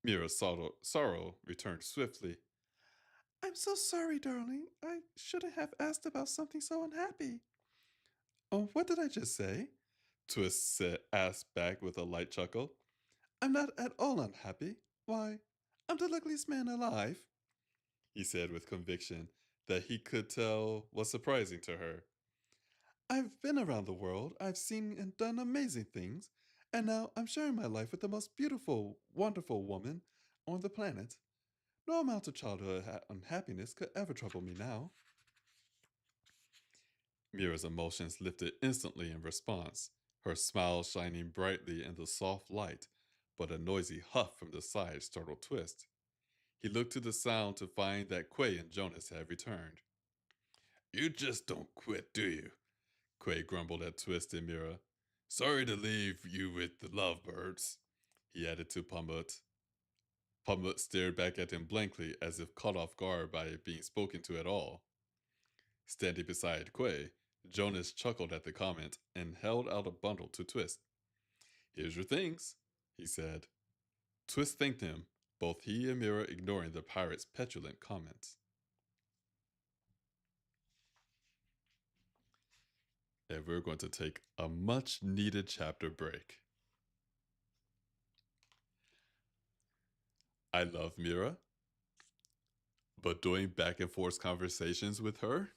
Speaker 2: Mira's sorrow returned swiftly.
Speaker 3: I'm so sorry, darling. I shouldn't have asked about something so unhappy.
Speaker 2: Oh, what did I just say? Asked back with a light chuckle. I'm not at all unhappy. Why, I'm the luckiest man alive, he said with conviction that he could tell was surprising to her. I've been around the world, I've seen and done amazing things, and now I'm sharing my life with the most beautiful, wonderful woman on the planet. No amount of childhood unhappiness could ever trouble me now. Mira's emotions lifted instantly in response, her smile shining brightly in the soft light, but a noisy huff from the side startled Twist. He looked to the sound to find that Quay and Jonas had returned. You just don't quit, do you? Quay grumbled at Twist and Mira. Sorry to leave you with the lovebirds, he added to Pumbut. Pumbut stared back at him blankly as if caught off guard by being spoken to at all. Standing beside Quay, Jonas chuckled at the comment and held out a bundle to Twist. Here's your things, he said. Twist thanked him, both he and Mira ignoring the pirate's petulant comments. And we're going to take a much needed chapter break. I love Mira, but doing back and forth conversations with her,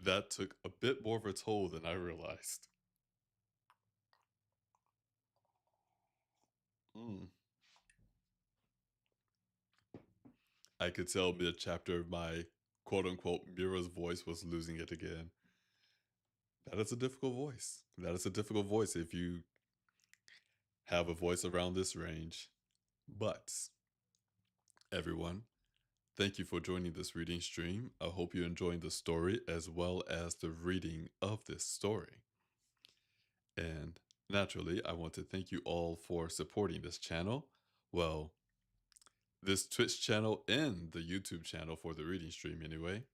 Speaker 2: that took a bit more of a toll than I realized. Mm. I could tell mid chapter my quote unquote Mira's voice was losing it again. That is a difficult voice. That is a difficult voice if you have a voice around this range. But, everyone, thank you for joining this reading stream. I hope you're enjoying the story as well as the reading of this story. And naturally, I want to thank you all for supporting this channel. Well, this Twitch channel and the YouTube channel for the reading stream anyway.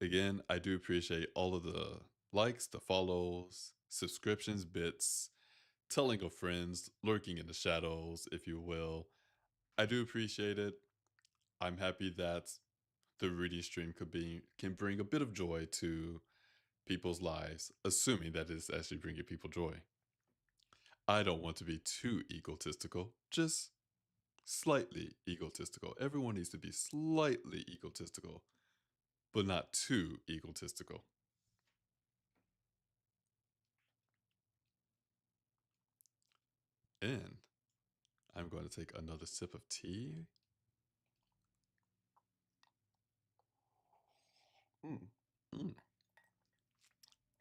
Speaker 2: Again, I do appreciate all of the likes, the follows, subscriptions, bits, telling of friends, lurking in the shadows, if you will. I do appreciate it. I'm happy that the reading stream can bring a bit of joy to people's lives, assuming that it's actually bringing people joy. I don't want to be too egotistical, just slightly egotistical. Everyone needs to be slightly egotistical, but not too egotistical. And I'm going to take another sip of tea.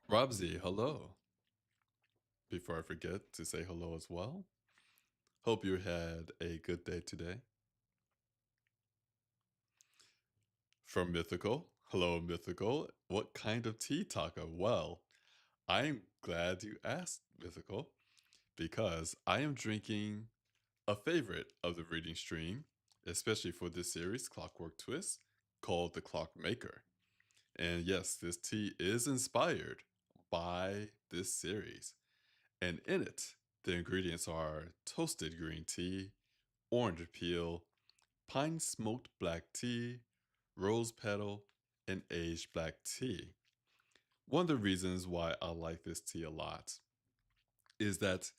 Speaker 2: Robsy, hello. Before I forget to say hello as well, hope you had a good day today. From Mythical, hello Mythical. What kind of tea, Taka? Well, I'm glad you asked, Mythical, because I am drinking a favorite of the reading stream, especially for this series, Clockwork Twist, called the Clockmaker. And yes, this tea is inspired by this series. And in it, the ingredients are toasted green tea, orange peel, pine smoked black tea, rose petal, and aged black tea. One of the reasons why I like this tea a lot is that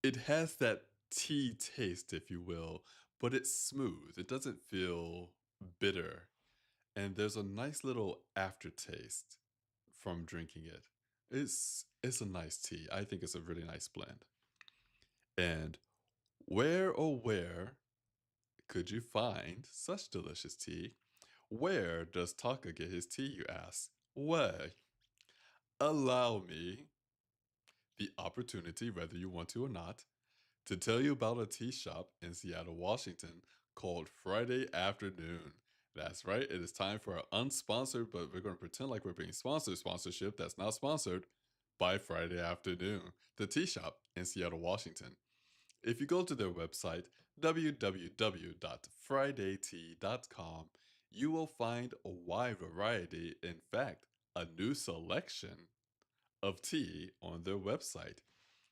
Speaker 2: it has that tea taste, if you will, but it's smooth. It doesn't feel bitter. And there's a nice little aftertaste from drinking it. It's a nice tea. I think it's a really nice blend. And where, oh where, could you find such delicious tea? Where does Taka get his tea, you ask? Why? Allow me the opportunity, whether you want to or not, to tell you about a tea shop in Seattle, Washington called Friday Afternoon. That's right, it is time for our unsponsored, but we're going to pretend like we're being sponsorship that's not sponsored by Friday Afternoon, the tea shop in Seattle, Washington. If you go to their website, www.fridaytea.com, you will find a wide variety, in fact, a new selection of tea on their website.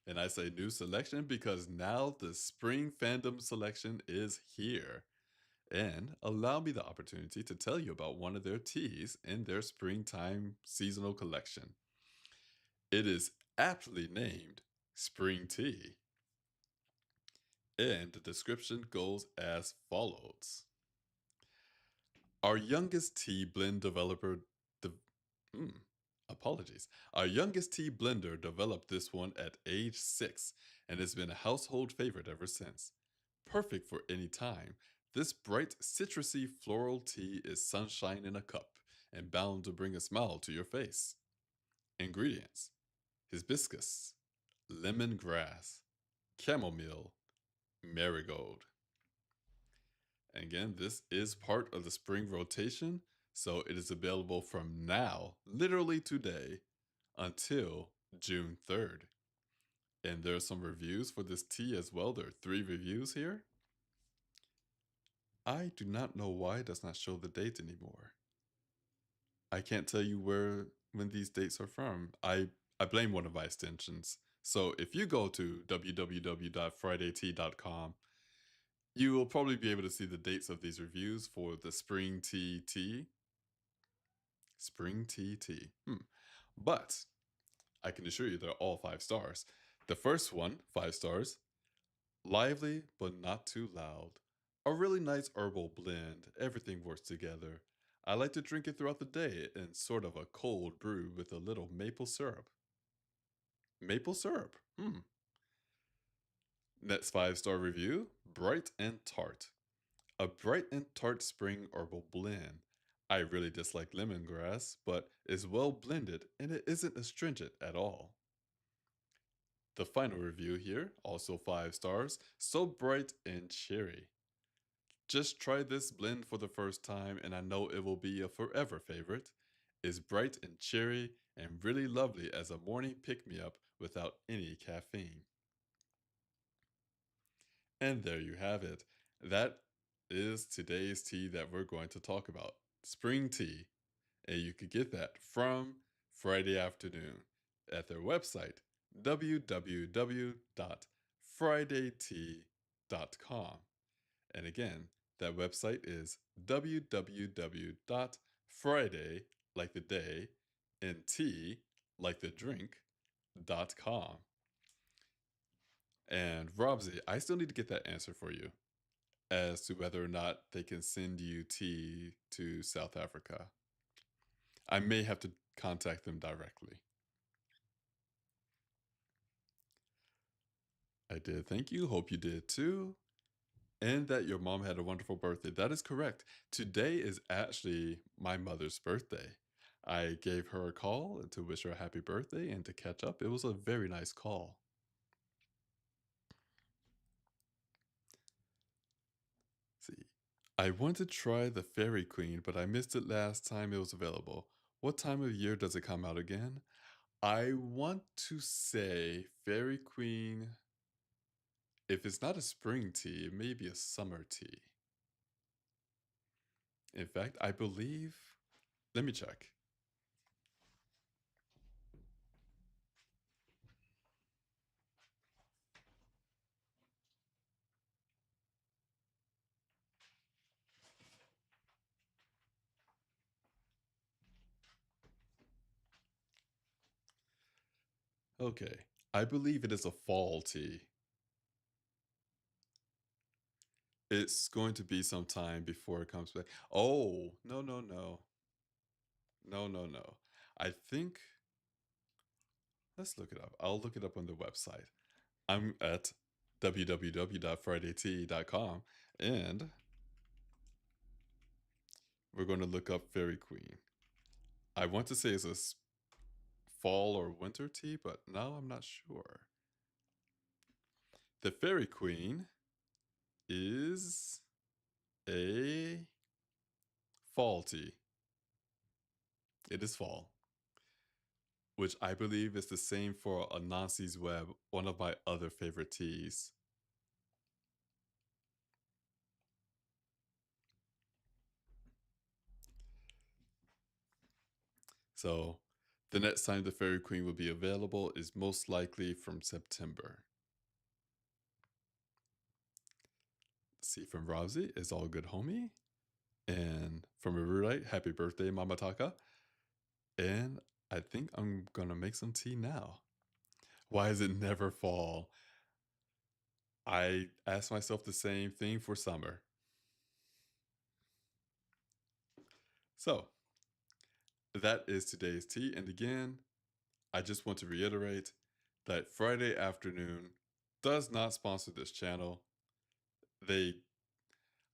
Speaker 2: And I say new selection because now the spring fandom selection is here. And allow me the opportunity to tell you about one of their teas in their springtime seasonal collection. It is aptly named Spring Tea. And the description goes as follows. Our youngest tea blend developer, apologies. Our youngest tea blender developed this one at age 6 and has been a household favorite ever since. Perfect for any time, this bright citrusy floral tea is sunshine in a cup and bound to bring a smile to your face. Ingredients: hibiscus, lemongrass, chamomile, marigold. And again, this is part of the spring rotation, so it is available from now, literally today, until June 3rd. And there are some reviews for this tea as well. There are 3 reviews here. I do not know why it does not show the date anymore. I can't tell you when these dates are from. I blame one of my extensions. So if you go to www.fridaytea.com, you will probably be able to see the dates of these reviews for the Spring Tea Tea. Spring Tea Tea. But I can assure you they're all 5 stars. The first one, 5 stars, Lively, but not too loud. A really nice herbal blend. Everything works together. I like to drink it throughout the day in sort of a cold brew with a little maple syrup. Maple syrup. Next 5-star review, bright and tart. A bright and tart spring herbal blend. I really dislike lemongrass, but is well blended and it isn't astringent at all. The final review here, also 5 stars, so bright and cheery. Just try this blend for the first time and I know it will be a forever favorite. It's bright and cheery and really lovely as a morning pick-me-up without any caffeine. And there you have it. That is today's tea that we're going to talk about. Spring tea. And you could get that from Friday Afternoon at their website, www.fridaytea.com. And again, that website is www.friday, like the day, and tea, like the drink.com. And Robsy, I still need to get that answer for you as to whether or not they can send you tea to South Africa. I may have to contact them directly. I did. Thank you. Hope you did too. And that your mom had a wonderful birthday. That is correct. Today is actually my mother's birthday. I gave her a call to wish her a happy birthday and to catch up. It was a very nice call. Let's see. I want to try the Fairy Queen, but I missed it last time it was available. What time of year does it come out again? I want to say Fairy Queen. If it's not a spring tea, it may be a summer tea. In fact, I believe. Let me check. Okay. I believe it is a fall tea. It's going to be some time before it comes back. Oh, no, no, no. No, no, no. I think. Let's look it up. I'll look it up on the website. I'm at www.fridaytea.com and we're going to look up Fairy Queen. I want to say it's a fall or winter tea, but now I'm not sure. The Fairy Queen is a fall tea. It is fall, which I believe is the same for Anansi's Web, one of my other favorite teas. So the next time the Fairy Queen will be available is most likely from September. Let's see, from Rosie, it's all good, homie. And from Rurite, happy birthday, Mama Taka. And I think I'm gonna make some tea now. Why does it never fall? I ask myself the same thing for summer. So that is today's tea. And again, I just want to reiterate that Friday Afternoon does not sponsor this channel.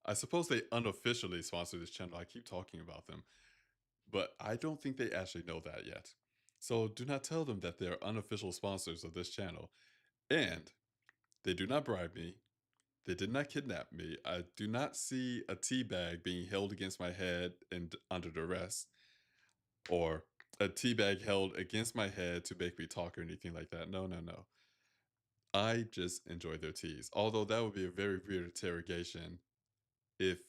Speaker 2: I suppose they unofficially sponsor this channel. I keep talking about them, but I don't think they actually know that yet. So do not tell them that they're unofficial sponsors of this channel. And they do not bribe me. They did not kidnap me. I do not see a tea bag being held against my head and under duress, or a tea bag held against my head to make me talk or anything like that. No, no, no. I just enjoy their teas. Although that would be a very weird interrogation if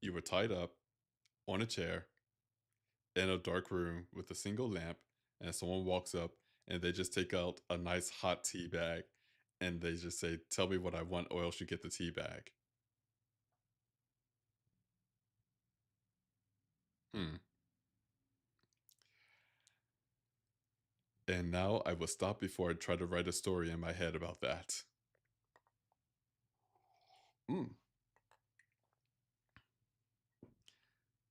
Speaker 2: you were tied up on a chair in a dark room with a single lamp and someone walks up and they just take out a nice hot tea bag and they just say, "Tell me what I want or else you get the tea bag." And now I will stop before I try to write a story in my head about that. Mm.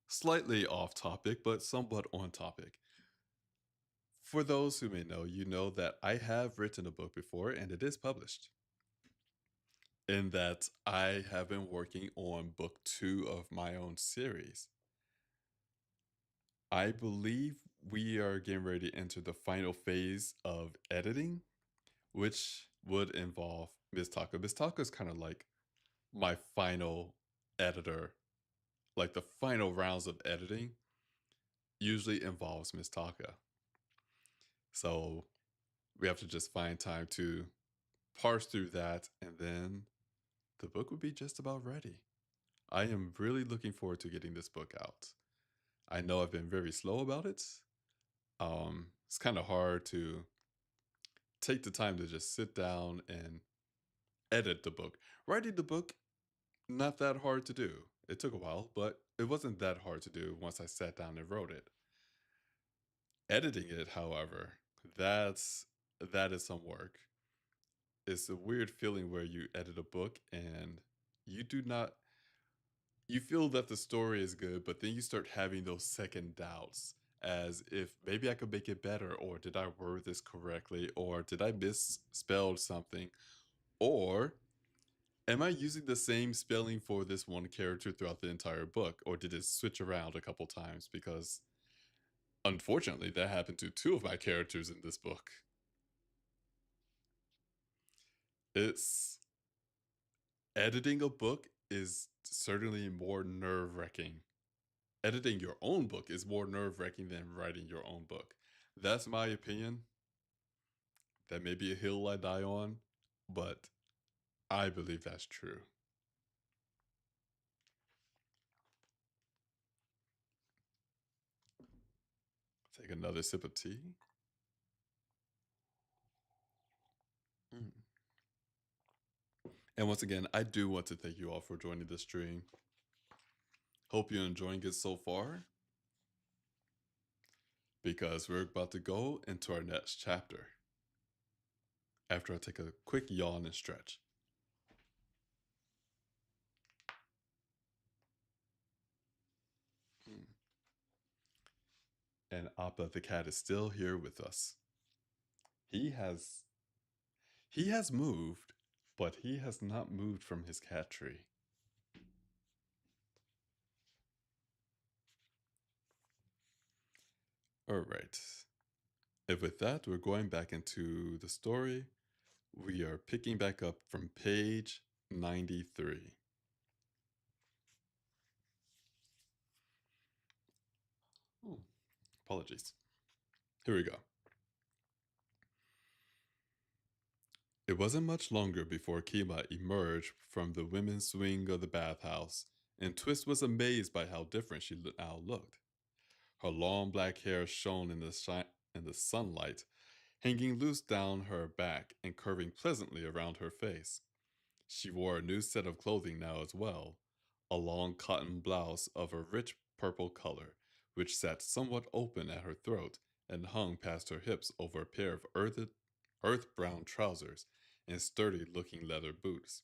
Speaker 2: Slightly off topic, but somewhat on topic. For those who may know, you know that I have written a book before and it is published. In that I have been working on book 2 of my own series. I believe we are getting ready to enter the final phase of editing, which would involve Ms. Taka. Ms. Taka is kind of like my final editor. Like the final rounds of editing usually involves Ms. Taka. So we have to just find time to parse through that, and then the book would be just about ready. I am really looking forward to getting this book out. I know I've been very slow about it. It's kind of hard to take the time to just sit down and edit the book. Writing the book, not that hard to do. It took a while, but it wasn't that hard to do once I sat down and wrote it. Editing it, however, that is some work. It's a weird feeling where you edit a book and you do not you feel that the story is good, but then you start having those second doubts as if maybe I could make it better, or did I word this correctly, or did I misspell something, or am I using the same spelling for this one character throughout the entire book, or did it switch around a couple times? Because unfortunately, that happened to 2 of my characters in this book. It's editing a book is certainly more nerve wracking. Editing your own book is more nerve wracking than writing your own book. That's my opinion. That may be a hill I die on, but I believe that's true. Take another sip of tea. Mm. And once again, I do want to thank you all for joining this stream. Hope you're enjoying it so far, because we're about to go into our next chapter after I take a quick yawn and stretch. Mm. And Appa the cat is still here with us. He has moved, but he has not moved from his cat tree. All right. And with that, we're going back into the story. We are picking back up from page 93. Oh, apologies. Here we go. It wasn't much longer before Kima emerged from the women's wing of the bathhouse, and Twist was amazed by how different she now looked. Her long black hair shone in the sunlight, hanging loose down her back and curving pleasantly around her face. She wore a new set of clothing now as well, a long cotton blouse of a rich purple color, which sat somewhat open at her throat and hung past her hips over a pair of earth brown trousers and sturdy looking leather boots.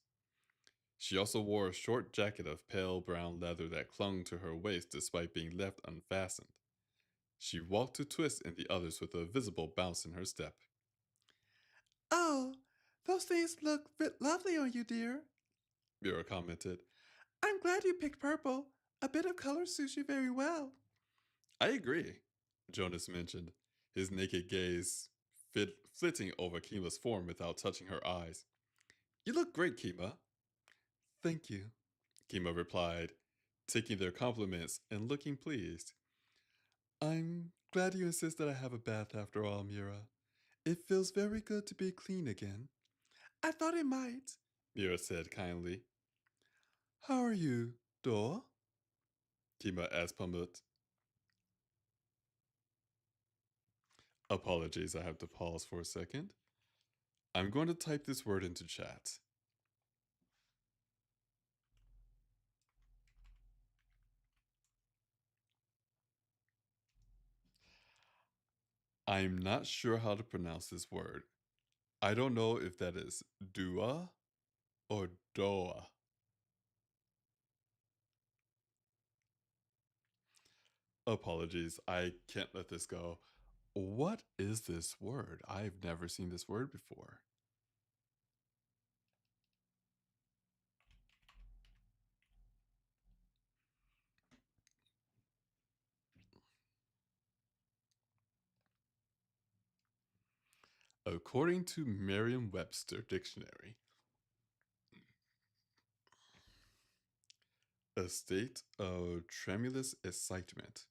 Speaker 2: She also wore a short jacket of pale brown leather that clung to her waist despite being left unfastened. She walked to Twist and the others with a visible bounce in her step.
Speaker 3: Oh, those things look lovely on you, dear.
Speaker 2: Mira commented.
Speaker 3: I'm glad you picked purple. A bit of color suits you very well.
Speaker 2: I agree, Jonas mentioned, his naked gaze flitting over Kima's form without touching her eyes. You look great, Kima. Thank you, Kima replied, taking their compliments and looking pleased. I'm glad you insist that I have a bath after all, Mira. It feels very good to be clean again. I thought it might, Mira said kindly. How are you, Dor? Kima asked Pumbut. Apologies, I have to pause for a second. I'm going to type this word into chat. I'm not sure how to pronounce this word. I don't know if that is dua or doa. Apologies, I can't let this go. What is this word? I've never seen this word before. According to Merriam-Webster Dictionary, a state of tremulous excitement.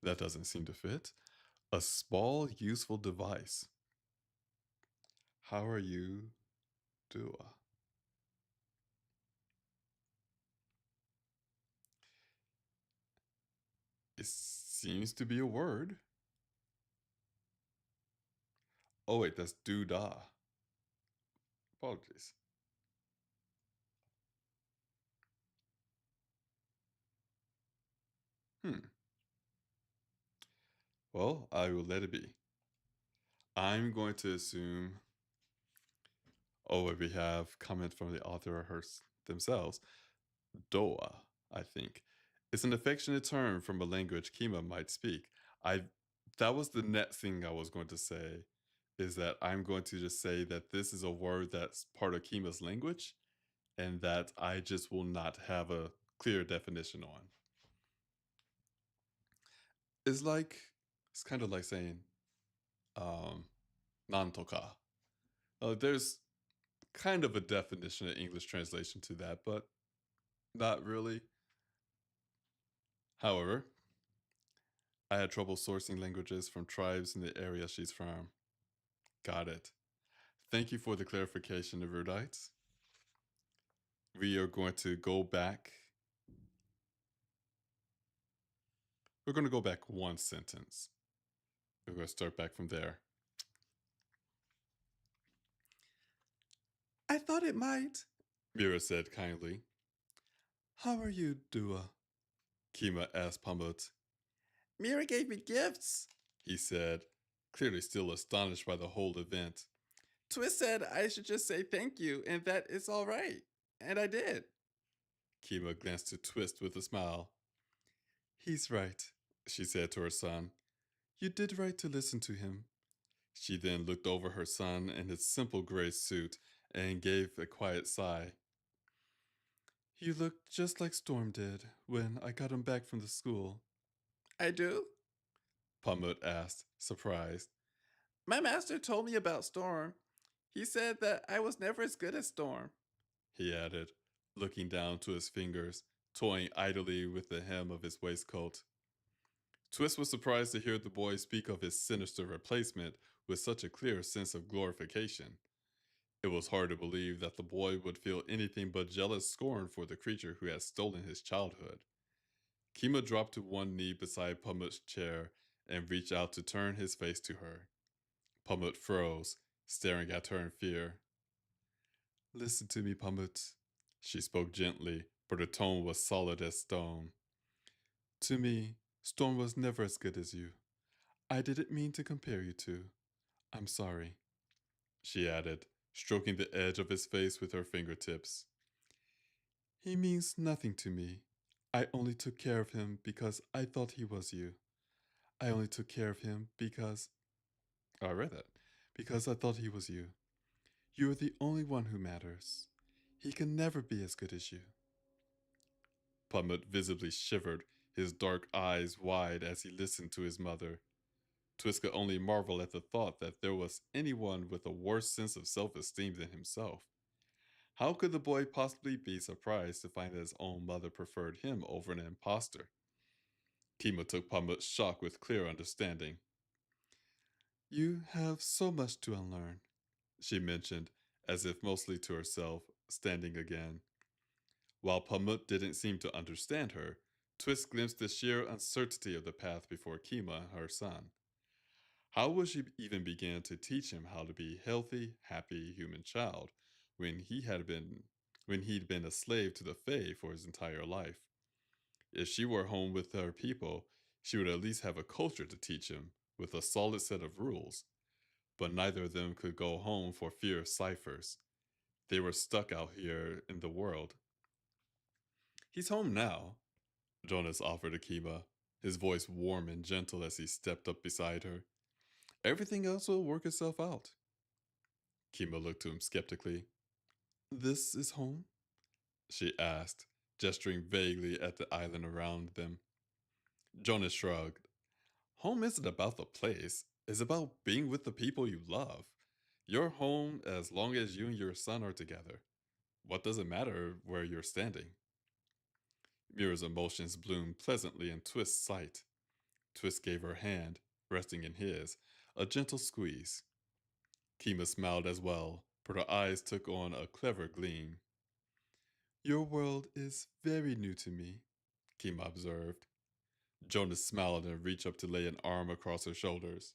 Speaker 2: That doesn't seem to fit. A small, useful device. How are you, Dua? It seems to be a word. Oh wait, that's doodah. Apologies. Hmm. Well, I will let it be. I'm going to assume. Oh, we have comment from the author themselves. Doa, I think. It's an affectionate term from a language Kima might speak. I that was the next thing I was going to say, is that I'm going to just say that this is a word that's part of Kima's language and that I just will not have a clear definition on. It's like it's kind of like saying um nantoka. There's kind of a definition, an English translation to that, but not really. However, I had trouble sourcing languages from tribes in the area she's from. Got it. Thank you for the clarification, Erudites. We are going to go back. We're going to go back one sentence. We're going to start back from there.
Speaker 3: I thought it might.
Speaker 2: Mira said kindly.
Speaker 3: How are you, Dua?
Speaker 2: Kima asked Pamut.
Speaker 3: Mira gave me gifts,
Speaker 2: He said, clearly still astonished by the whole event.
Speaker 3: Twist said I should just say thank you and that it's all right. And I did.
Speaker 2: Kima glanced to Twist with a smile. He's right, she said to her son. You did right to listen to him. She then looked over her son in his simple gray suit and gave a quiet sigh. You look just like Storm did when I got him back from the school.
Speaker 3: I do?
Speaker 2: Pamut asked, surprised.
Speaker 3: My master told me about Storm. He said that I was never as good as Storm,
Speaker 2: he added, looking down to his fingers, toying idly with the hem of his waistcoat. Twist was surprised to hear the boy speak of his sinister replacement with such a clear sense of glorification. It was hard to believe that the boy would feel anything but jealous scorn for the creature who had stolen his childhood. Kima dropped to one knee beside Pamut's chair and reached out to turn his face to her. Pamut froze, staring at her in fear. Listen to me, Pamut. She spoke gently, but her tone was solid as stone. To me, Storm was never as good as you. I didn't mean to compare you two. I'm sorry, she added, stroking the edge of his face with her fingertips. He means nothing to me. I only took care of him because I thought he was you. I only took care of him because... Oh, I read that. Because I thought he was you. You are the only one who matters. He can never be as good as you. Pamut visibly shivered, his dark eyes wide as he listened to his mother. Twist could only marvel at the thought that there was anyone with a worse sense of self-esteem than himself. How could the boy possibly be surprised to find that his own mother preferred him over an impostor? Kima took Pamut's shock with clear understanding. You have so much to unlearn, she mentioned, as if mostly to herself, standing again. While Pamut didn't seem to understand her, Twist glimpsed the sheer uncertainty of the path before Kima, her son. How would she even begin to teach him how to be a healthy, happy human child when he'd been a slave to the Fae for his entire life? If she were home with her people, she would at least have a culture to teach him, with a solid set of rules. But neither of them could go home for fear of ciphers. They were stuck out here in the world. He's home now, Jonas offered Akima, his voice warm and gentle as he stepped up beside her. Everything else will work itself out. Kima looked to him skeptically. This is home? She asked, gesturing vaguely at the island around them. Jonas shrugged. Home isn't about the place, it's about being with the people you love. You're home as long as you and your son are together. What does it matter where you're standing? Mira's emotions bloomed pleasantly in Twist's sight. Twist gave her hand, resting in his, a gentle squeeze. Kima smiled as well, but her eyes took on a clever gleam. Your world is very new to me, Kima observed. Jonas smiled and reached up to lay an arm across her shoulders.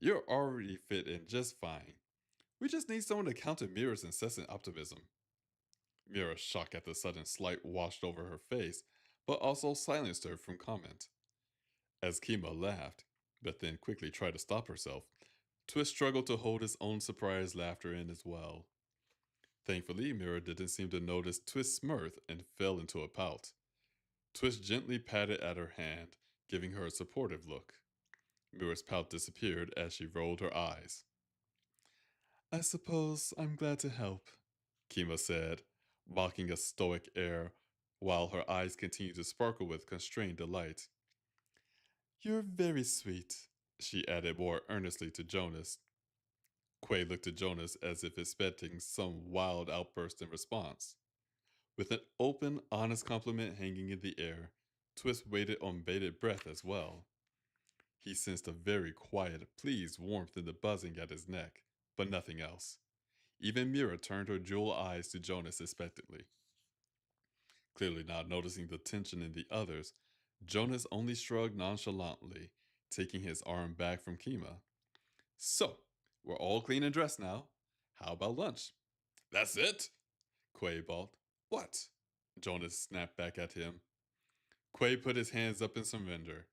Speaker 2: You're already fit in just fine. We just need someone to counter Mira's incessant optimism. Mira's shock at the sudden slight washed over her face, but also silenced her from comment. As Kima laughed, but then quickly tried to stop herself, Twist struggled to hold his own surprised laughter in as well. Thankfully, Mira didn't seem to notice Twist's mirth and fell into a pout. Twist gently patted at her hand, giving her a supportive look. Mira's pout disappeared as she rolled her eyes. I suppose I'm glad to help, Kima said, mocking a stoic air while her eyes continued to sparkle with constrained delight. You're very sweet, she added more earnestly to Jonas. Quay looked at Jonas as if expecting some wild outburst in response. With an open, honest compliment hanging in the air, Twist waited on bated breath as well. He sensed a very quiet, pleased warmth in the buzzing at his neck, but nothing else. Even Mira turned her jewel eyes to Jonas expectantly. Clearly not noticing the tension in the others, Jonas only shrugged nonchalantly, taking his arm back from Kima. So, we're all clean and dressed now. How about lunch? That's it? Quay balked. What? Jonas snapped back at him. Quay put his hands up in surrender.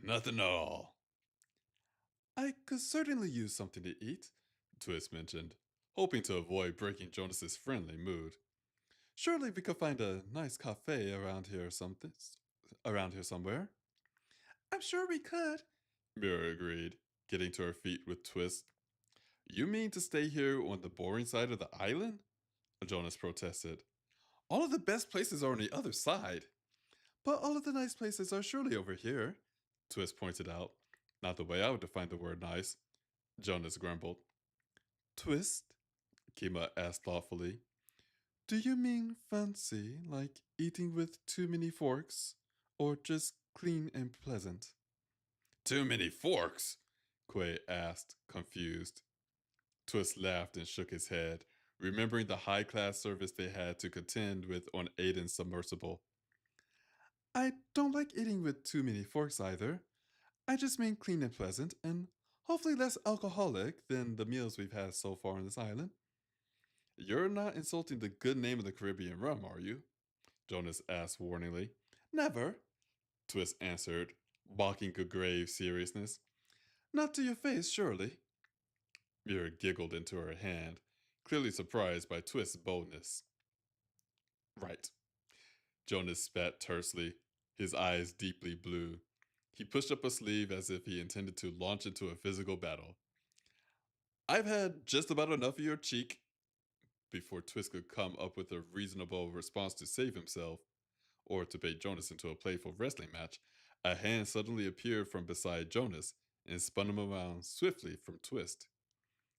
Speaker 2: Nothing at all. I could certainly use something to eat, Twist mentioned, hoping to avoid breaking Jonas's friendly mood. Surely we could find a nice cafe around here somewhere. I'm sure we could, Mira agreed, getting to her feet with Twist. You mean to stay here on the boring side of the island? Jonas protested. All of the best places are on the other side. But all of the nice places are surely over here, Twist pointed out. Not the way I would define the word nice, Jonas grumbled. Twist? Kima asked thoughtfully. Do you mean fancy, like eating with too many forks, or just clean and pleasant? Too many forks? Quay asked, confused. Twist laughed and shook his head, remembering the high-class service they had to contend with on Aiden's submersible. I don't like eating with too many forks either. I just mean clean and pleasant, and hopefully less alcoholic than the meals we've had so far on this island. You're not insulting the good name of the Caribbean rum, are you? Jonas asked warningly. Never, Twist answered, mocking a grave seriousness. Not to your face, surely. Mira giggled into her hand, clearly surprised by Twist's boldness. Right. Jonas spat tersely, his eyes deeply blue. He pushed up a sleeve as if he intended to launch into a physical battle. I've had just about enough of your cheek. Before Twist could come up with a reasonable response to save himself, or to bait Jonas into a playful wrestling match, a hand suddenly appeared from beside Jonas and spun him around swiftly from Twist.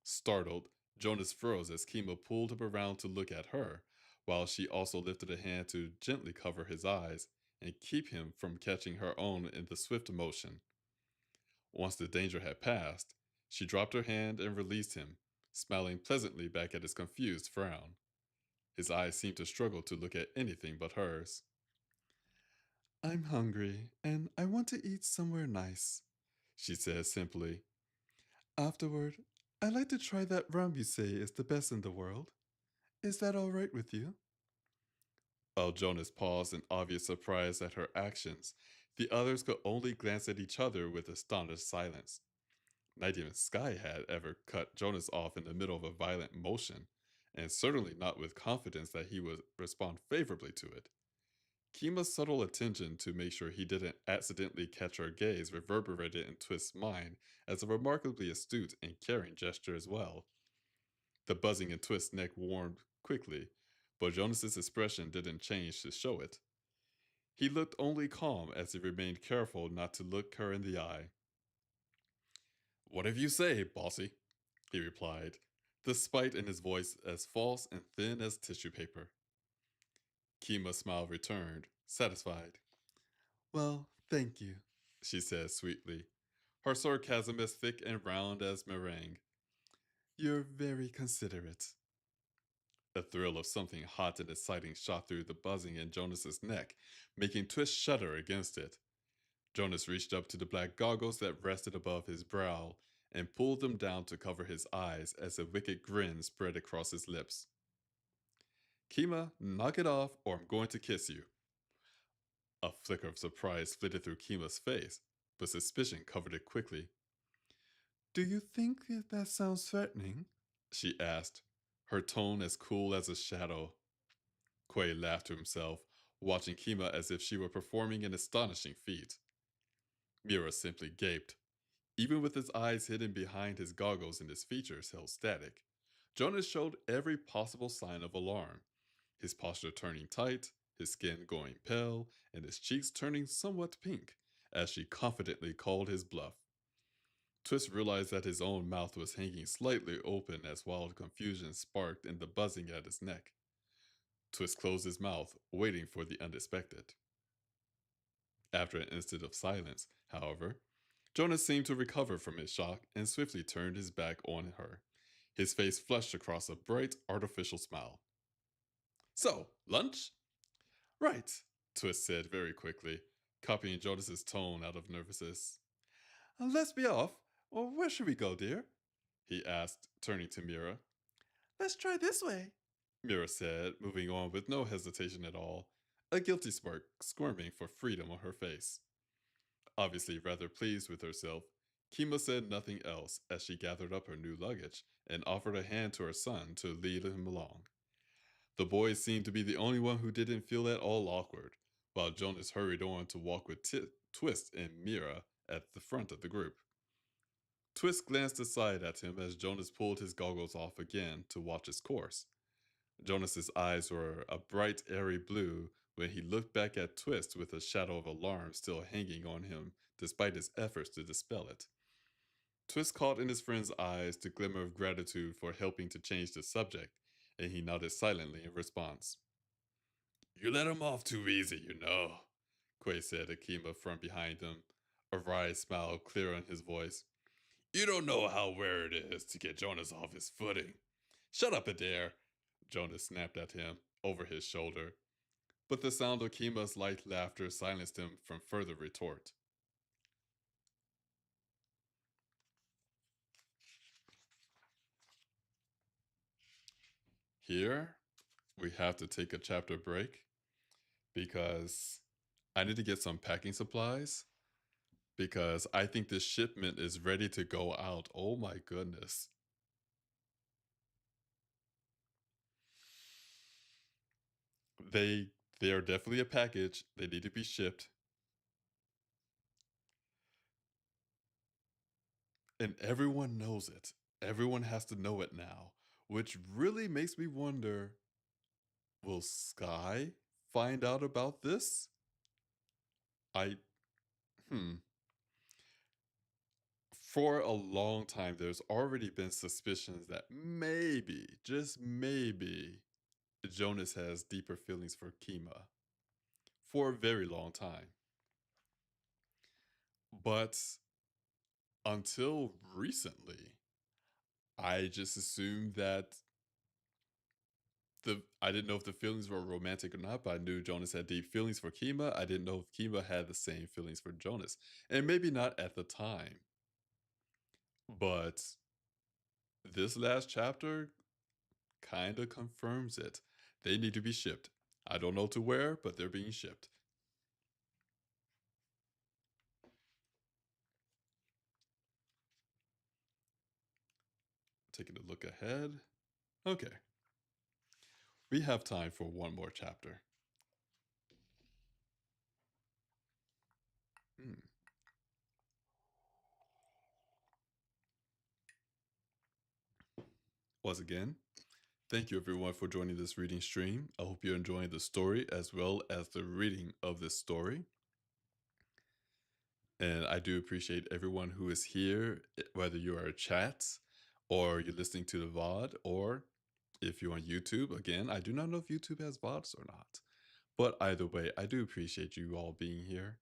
Speaker 2: Startled, Jonas froze as Kima pulled him around to look at her, while she also lifted a hand to gently cover his eyes and keep him from catching her own in the swift motion. Once the danger had passed, she dropped her hand and released him, smiling pleasantly back at his confused frown. His eyes seemed to struggle to look at anything but hers. I'm hungry, and I want to eat somewhere nice, she said simply. Afterward, I'd like to try that rum you say is the best in the world. Is that all right with you? While Jonas paused in obvious surprise at her actions, the others could only glance at each other with astonished silence. Not even Sky had ever cut Jonas off in the middle of a violent motion, and certainly not with confidence that he would respond favorably to it. Kima's subtle attention to make sure he didn't accidentally catch her gaze reverberated in Twist's mind as a remarkably astute and caring gesture as well. The buzzing in Twist's neck warmed quickly, but Jonas's expression didn't change to show it. He looked only calm as he remained careful not to look her in the eye. "Whatever you say, bossy," he replied, the spite in his voice as false and thin as tissue paper. Kima's smile returned, satisfied. "Well, thank you," she said sweetly, her sarcasm as thick and round as meringue. "You're very considerate." A thrill of something hot and exciting shot through the buzzing in Jonas's neck, making Twist shudder against it. Jonas reached up to the black goggles that rested above his brow and pulled them down to cover his eyes as a wicked grin spread across his lips. "Kima, knock it off or I'm going to kiss you." A flicker of surprise flitted through Kima's face, but suspicion covered it quickly. "Do you think that sounds threatening?" she asked, her tone as cool as a shadow. Quay laughed to himself, watching Kima as if she were performing an astonishing feat. Mira simply gaped. Even with his eyes hidden behind his goggles and his features held static, Jonas showed every possible sign of alarm, his posture turning tight, his skin going pale, and his cheeks turning somewhat pink, as she confidently called his bluff. Twist realized that his own mouth was hanging slightly open as wild confusion sparked in the buzzing at his neck. Twist closed his mouth, waiting for the unexpected. After an instant of silence, however, Jonas seemed to recover from his shock and swiftly turned his back on her, his face flushed across a bright, artificial smile. "So, lunch?" "Right," Twist said very quickly, copying Jonas's tone out of nervousness. "Let's be off. Well, where should we go, dear?" he asked, turning to Mira.
Speaker 3: Let's try this way.
Speaker 2: Mira said, moving on with no hesitation at all, a guilty smirk squirming for freedom on her face. Obviously rather pleased with herself, Kima said nothing else as she gathered up her new luggage and offered a hand to her son to lead him along. The boy seemed to be the only one who didn't feel at all awkward, while Jonas hurried on to walk with Twist and Mira at the front of the group. Twist glanced aside at him as Jonas pulled his goggles off again to watch his course. Jonas's eyes were a bright, airy blue when he looked back at Twist with a shadow of alarm still hanging on him despite his efforts to dispel it. Twist caught in his friend's eyes the glimmer of gratitude for helping to change the subject, and he nodded silently in response. "You let him off too easy, you know," Quay said to Kima from behind him, a wry smile clear on his voice. "You don't know how rare it is to get Jonas off his footing." "Shut up, Adair," Jonas snapped at him over his shoulder, but the sound of Kima's light laughter silenced him from further retort. Here, we have to take a chapter break because I need to get some packing supplies because I think this shipment is ready to go out. Oh my goodness. They they are definitely a package. They need to be shipped. And everyone knows it. Everyone has to know it now, which really makes me wonder, will Sky find out about this? I hmm. For a long time, there's already been suspicions that maybe, just maybe, Jonas has deeper feelings for Kima for a very long time. But until recently, I just assumed that I didn't know if the feelings were romantic or not, but I knew Jonas had deep feelings for Kima. I didn't know if Kima had the same feelings for Jonas. And maybe not at the time. But this last chapter kind of confirms it. They need to be shipped. I don't know to where, but they're being shipped. Taking a look ahead. Okay. We have time for one more chapter. Once again, thank you everyone for joining this reading stream. I hope you're enjoying the story as well as the reading of this story. And I do appreciate everyone who is here, whether you are a chat or you're listening to the VOD, or if you're on YouTube. Again, I do not know if YouTube has VODs or not. But either way, I do appreciate you all being here.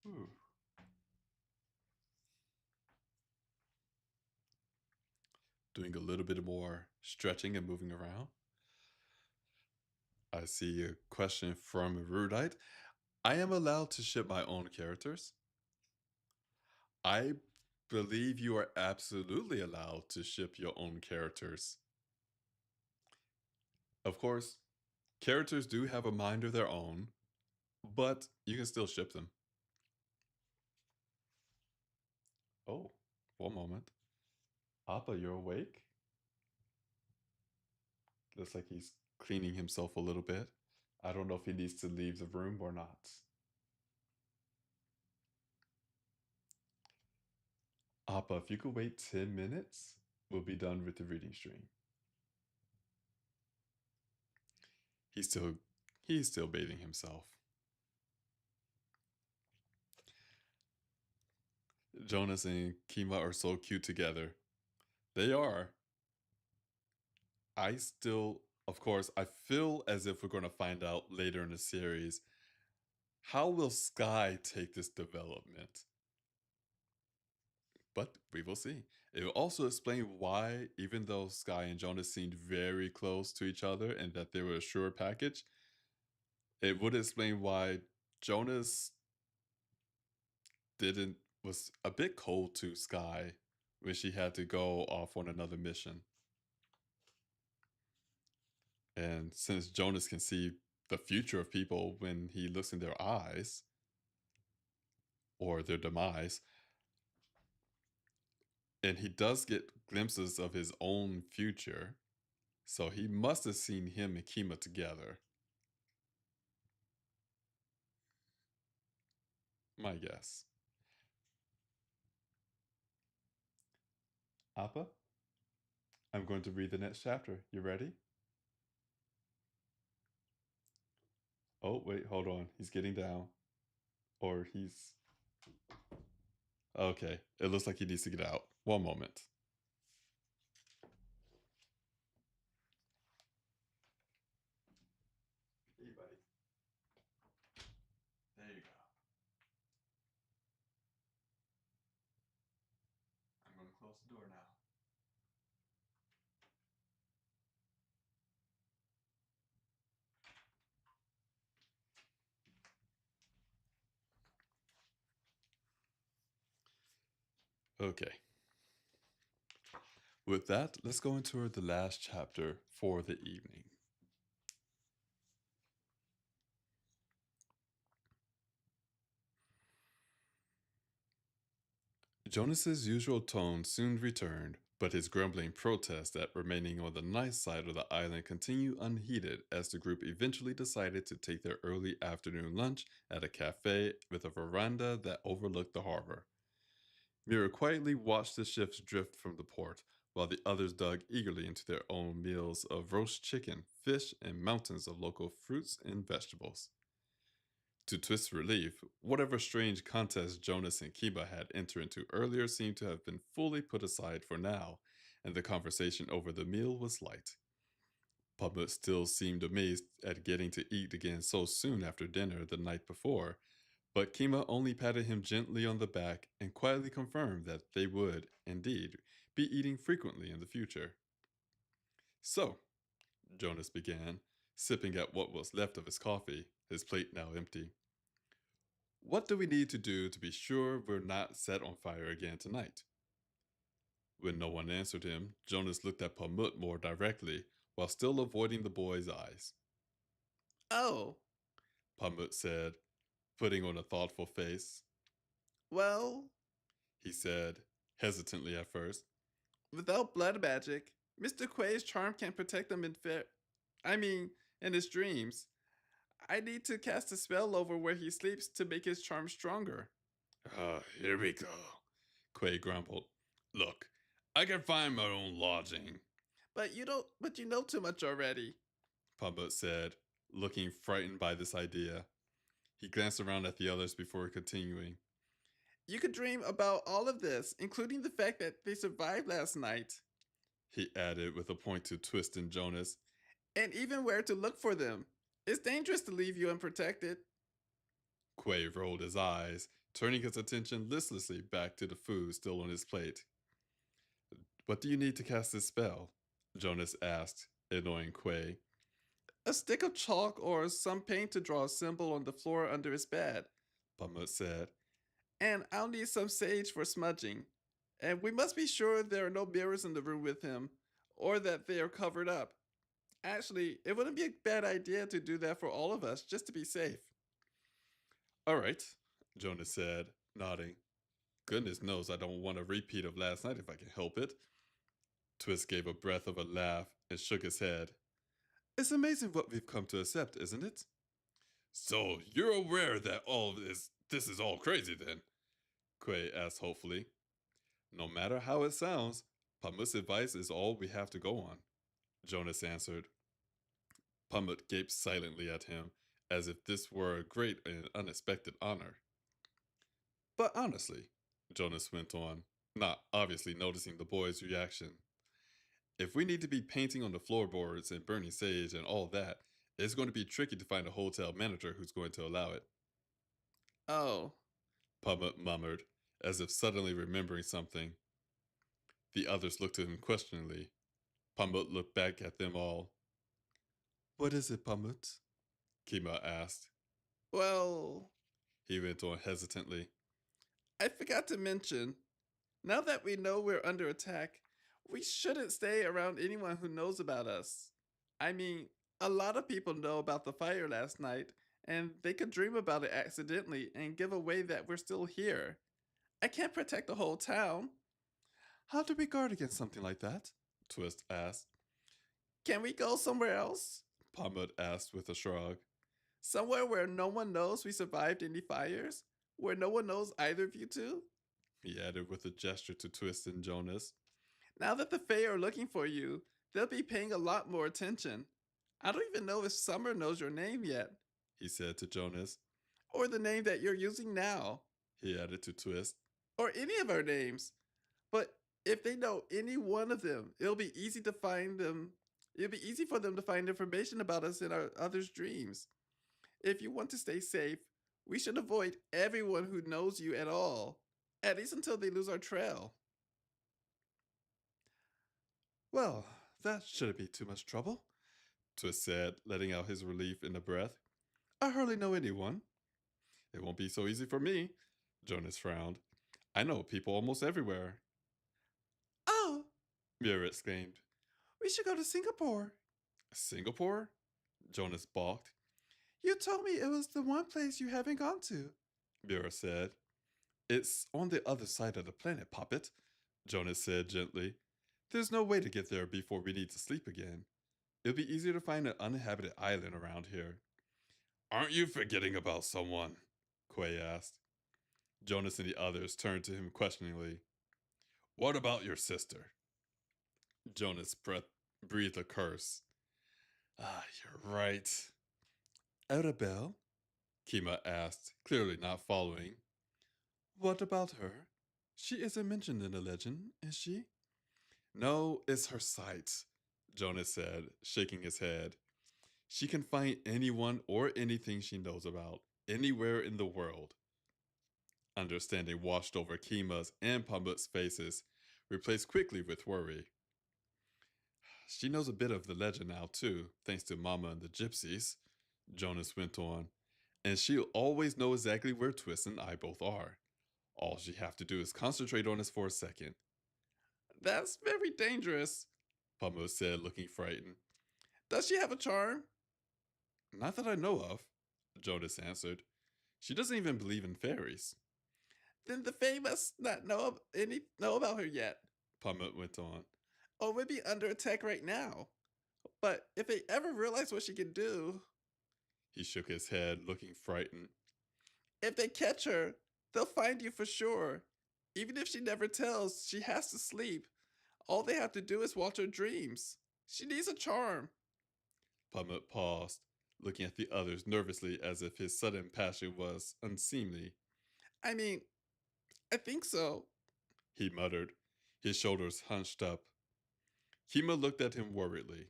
Speaker 2: Ooh. Doing a little bit more stretching and moving around. I see a question from Erudite. I am allowed to ship my own characters. I believe you are absolutely allowed to ship your own characters. Of course, characters do have a mind of their own, but you can still ship them. Oh, one moment. Appa, you're awake? Looks like he's cleaning himself a little bit. I don't know if he needs to leave the room or not. Appa, if you could wait 10 minutes, we'll be done with the reading stream. He's still bathing himself. Jonas and Kima are so cute together. They are. Of course, I feel as if we're going to find out later in the series, how will Sky take this development? But we will see. It will also explain why, even though Sky and Jonas seemed very close to each other and that they were a sure package, it would explain why Jonas was a bit cold to Sky when she had to go off on another mission. And since Jonas can see the future of people when he looks in their eyes, or their demise, and he does get glimpses of his own future, so he must have seen him and Kima together. My guess. Appa, I'm going to read the next chapter. You ready? Oh, wait, hold on. He's getting down. Or he's... Okay, it looks like he needs to get out. One moment. Hey, buddy. There you go. I'm going to close the door now. Okay. With that, let's go into the last chapter for the evening. Jonas's usual tone soon returned, but his grumbling protest at remaining on the nice side of the island continued unheeded as the group eventually decided to take their early afternoon lunch at a cafe with a veranda that overlooked the harbor. Mira quietly watched the ships drift from the port, while the others dug eagerly into their own meals of roast chicken, fish, and mountains of local fruits and vegetables. To Twist's relief, whatever strange contest Jonas and Kiba had entered into earlier seemed to have been fully put aside for now, and the conversation over the meal was light. Publet still seemed amazed at getting to eat again so soon after dinner the night before, but Kima only patted him gently on the back and quietly confirmed that they would, indeed, be eating frequently in the future. So, Jonas began, sipping at what was left of his coffee, his plate now empty. What do we need to do to be sure we're not set on fire again tonight? When no one answered him, Jonas looked at Pamut more directly, while still avoiding the boy's eyes.
Speaker 3: Oh,
Speaker 2: Pamut said, putting on a thoughtful face.
Speaker 3: well,
Speaker 2: He said, hesitantly at first.
Speaker 3: without blood magic, Mr. Quay's charm can't protect them in his dreams. I need to cast a spell over where he sleeps to make his charm stronger.
Speaker 2: Here we go, Quay grumbled. Look, I can find my own lodging.
Speaker 3: But you know too much already.
Speaker 2: Pumbut said, looking frightened by this idea. He glanced around at the others before continuing.
Speaker 3: You could dream about all of this, including the fact that they survived last night.
Speaker 2: He added with a point to Twist and Jonas.
Speaker 3: And even where to look for them. It's dangerous to leave you unprotected.
Speaker 2: Quay rolled his eyes, turning his attention listlessly back to the food still on his plate. What do you need to cast this spell? Jonas asked, annoying Quay.
Speaker 3: A stick of chalk or some paint to draw a symbol on the floor under his bed,
Speaker 2: Pumbut said.
Speaker 3: And I'll need some sage for smudging. And we must be sure there are no mirrors in the room with him, or that they are covered up. Actually, it wouldn't be a bad idea to do that for all of us, just to be safe.
Speaker 2: All right, Jonas said, nodding. Goodness knows I don't want a repeat of last night if I can help it. Twist gave a breath of a laugh and shook his head. It's amazing what we've come to accept, isn't it? So you're aware that all of this is all crazy then? Quay asked hopefully. No matter how it sounds, Pumbut's advice is all we have to go on, Jonas answered. Pumbut gaped silently at him, as if this were a great and unexpected honor. But honestly, Jonas went on, not obviously noticing the boy's reaction, if we need to be painting on the floorboards and burning sage and all that, it's going to be tricky to find a hotel manager who's going to allow it.
Speaker 3: Oh,
Speaker 2: Pumbut murmured, as if suddenly remembering something. The others looked at him questioningly. Pumbut looked back at them all. What is it, Pumbut? Kima asked.
Speaker 3: well,
Speaker 2: He went on hesitantly.
Speaker 3: I forgot to mention, now that we know we're under attack, we shouldn't stay around anyone who knows about us. I mean, a lot of people know about the fire last night, and they could dream about it accidentally and give away that we're still here. I can't protect the whole town.
Speaker 2: How do we guard against something like that? Twist asked.
Speaker 3: Can we go somewhere else?
Speaker 2: Pumbut asked with a shrug.
Speaker 3: Somewhere where no one knows we survived any fires? Where no one knows either of you two?
Speaker 2: He added with a gesture to Twist and Jonas.
Speaker 3: Now that the Fae are looking for you, they'll be paying a lot more attention. I don't even know if Summer knows your name yet,
Speaker 2: he said to Jonas.
Speaker 3: Or the name that you're using now,
Speaker 2: he added to Twist.
Speaker 3: Or any of our names. But if they know any one of them, it'll be easy to find them. It'll be easy for them to find information about us in our others' dreams. If you want to stay safe, we should avoid everyone who knows you at all, at least until they lose our trail.
Speaker 2: Well, that shouldn't be too much trouble, Twist said, letting out his relief in a breath. I hardly know anyone. It won't be so easy for me, Jonas frowned. I know people almost everywhere.
Speaker 3: Oh,
Speaker 2: Mira exclaimed.
Speaker 3: We should go to Singapore.
Speaker 2: Singapore? Jonas balked.
Speaker 3: You told me it was the one place you haven't gone to,
Speaker 2: Mira said. It's on the other side of the planet, Poppet, Jonas said gently. There's no way to get there before we need to sleep again. It'll be easier to find an uninhabited island around here. Aren't you forgetting about someone? Quay asked. Jonas and the others turned to him questioningly. What about your sister? Jonas breathed a curse. You're right. Arabelle? Kima asked, clearly not following. What about her? She isn't mentioned in the legend, is she? No, it's her sight, Jonas said, shaking his head. She can find anyone or anything she knows about, anywhere in the world. Understanding washed over Kima's and Pumbut's faces, replaced quickly with worry. She knows a bit of the legend now, too, thanks to Mama and the gypsies, Jonas went on, and she'll always know exactly where Twist and I both are. All she have to do is concentrate on us for a second.
Speaker 3: That's very dangerous,
Speaker 2: Pumbut said, looking frightened.
Speaker 3: Does she have a charm?
Speaker 2: Not that I know of, Jonas answered. She doesn't even believe in fairies.
Speaker 3: Then the Fae must not know about her yet,
Speaker 2: Pumbut went on.
Speaker 3: Or we'd be under attack right now. But if they ever realize what she can do...
Speaker 2: He shook his head, looking frightened.
Speaker 3: If they catch her, they'll find you for sure. Even if she never tells, she has to sleep. All they have to do is watch her dreams. She needs a charm.
Speaker 2: Pummut paused, looking at the others nervously as if his sudden passion was unseemly.
Speaker 3: I mean, I think so.
Speaker 2: He muttered, his shoulders hunched up. Kima looked at him worriedly.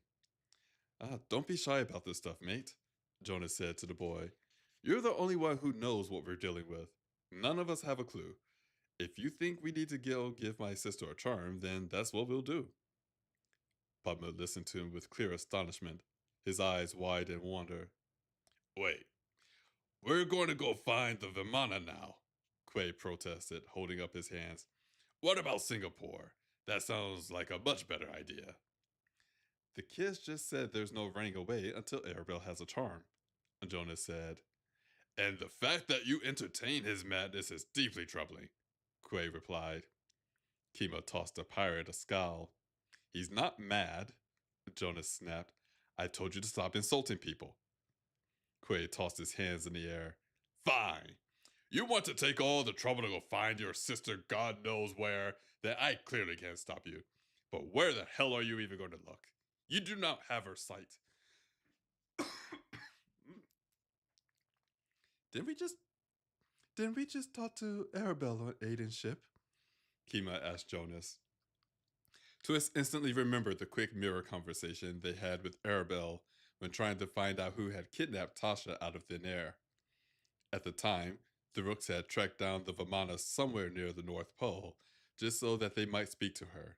Speaker 2: Don't be shy about this stuff, mate, Jonas said to the boy. You're the only one who knows what we're dealing with. None of us have a clue. If you think we need to go give my sister a charm, then that's what we'll do. Padma listened to him with clear astonishment, his eyes wide in wonder. Wait, we're going to go find the Vimana now, Quay protested, holding up his hands. What about Singapore? That sounds like a much better idea. The kids just said there's no running away until Arabelle has a charm, Jonas said. And the fact that you entertain his madness is deeply troubling, Quay replied. Kima tossed the pirate a scowl. He's not mad, Jonas snapped. I told you to stop insulting people. Quay tossed his hands in the air. Fine. You want to take all the trouble to go find your sister God knows where, then I clearly can't stop you. But where the hell are you even going to look? You do not have her sight. Didn't we just talk to Arabelle on Aiden's ship? Kima asked Jonas. Twist instantly remembered the quick mirror conversation they had with Arabelle when trying to find out who had kidnapped Tasha out of thin air. At the time, the Rooks had tracked down the Vimana somewhere near the North Pole, just so that they might speak to her.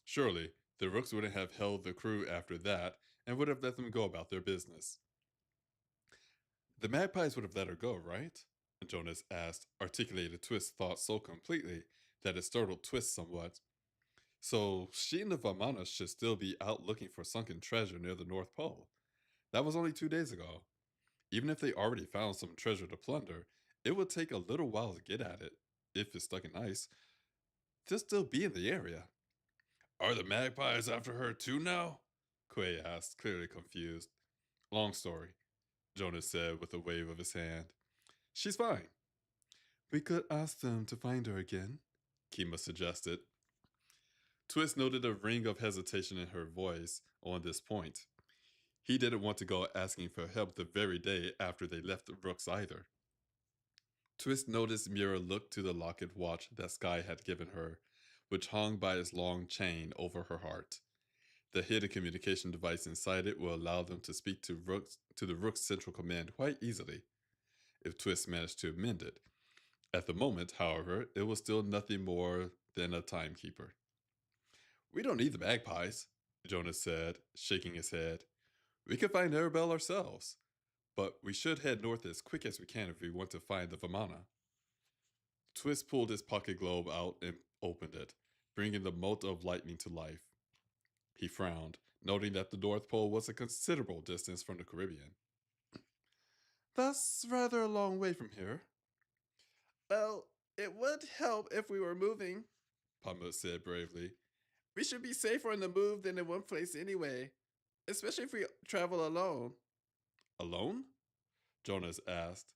Speaker 2: Surely, the Rooks wouldn't have held the crew after that and would have let them go about their business. The Magpies would have let her go, right? Jonas asked, articulated Twist's thoughts so completely that it startled Twist somewhat. So she and the Vimana should still be out looking for sunken treasure near the North Pole. That was only 2 days ago. Even if they already found some treasure to plunder, it would take a little while to get at it, if it's stuck in ice. They'll still be in the area. Are the Magpies after her too now? Quay asked, clearly confused. Long story, Jonas said with a wave of his hand. She's fine. We could ask them to find her again, Kima suggested. Twist noted a ring of hesitation in her voice on this point. He didn't want to go asking for help the very day after they left the Rooks either. Twist noticed Mira look to the locket watch that Sky had given her, which hung by its long chain over her heart. The hidden communication device inside it will allow them to speak to the Rook's Central Command quite easily, if Twist managed to amend it. At the moment, however, it was still nothing more than a timekeeper. We don't need the Magpies, Jonas said, shaking his head. We can find Arabelle ourselves, but we should head north as quick as we can if we want to find the Vimana. Twist pulled his pocket globe out and opened it, bringing the mote of lightning to life. He frowned, noting that the North Pole was a considerable distance from the Caribbean. That's rather a long way from here.
Speaker 3: Well, it would help if we were moving,
Speaker 2: Pamut said bravely.
Speaker 3: We should be safer on the move than in one place anyway, especially if we travel alone.
Speaker 2: Alone? Jonas asked.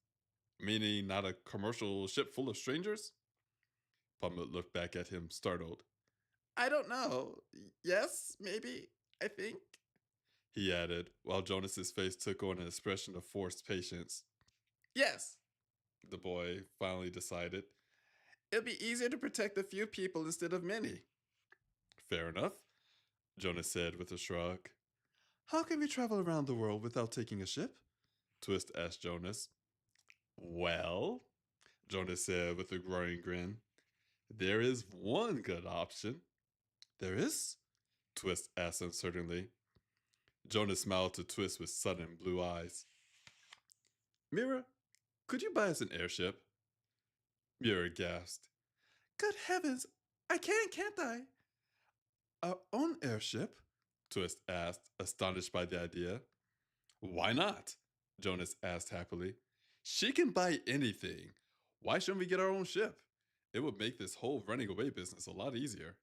Speaker 2: Meaning not a commercial ship full of strangers? Pamut looked back at him, startled.
Speaker 3: I don't know. Yes, maybe, I think.
Speaker 2: He added, while Jonas's face took on an expression of forced patience.
Speaker 3: Yes,
Speaker 2: the boy finally decided.
Speaker 3: It'll be easier to protect a few people instead of many.
Speaker 2: Fair enough, Jonas said with a shrug. How can we travel around the world without taking a ship? Twist asked Jonas. Well, Jonas said with a growing grin, there is one good option. There is? Twist asked uncertainly. Jonas smiled to Twist with sudden blue eyes. Mira, could you buy us an airship? Mira gasped. Good heavens, I can't I? Our own airship? Twist asked, astonished by the idea. Why not? Jonas asked happily. She can buy anything. Why shouldn't we get our own ship? It would make this whole running away business a lot easier.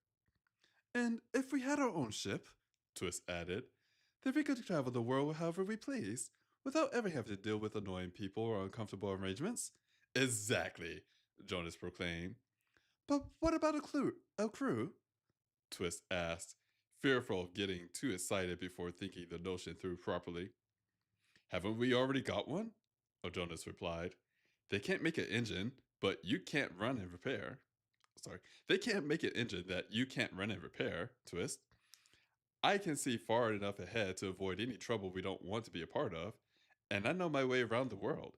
Speaker 2: And if we had our own ship, Twist added, then we could travel the world however we please, without ever having to deal with annoying people or uncomfortable arrangements. Exactly, Jonas proclaimed. But what about a crew? Twist asked, fearful of getting too excited before thinking the notion through properly. Haven't we already got one? Jonas replied. They can't make an engine, but you can't run and repair. Sorry, they can't make an engine that you can't run and repair, Twist. I can see far enough ahead to avoid any trouble we don't want to be a part of, and I know my way around the world.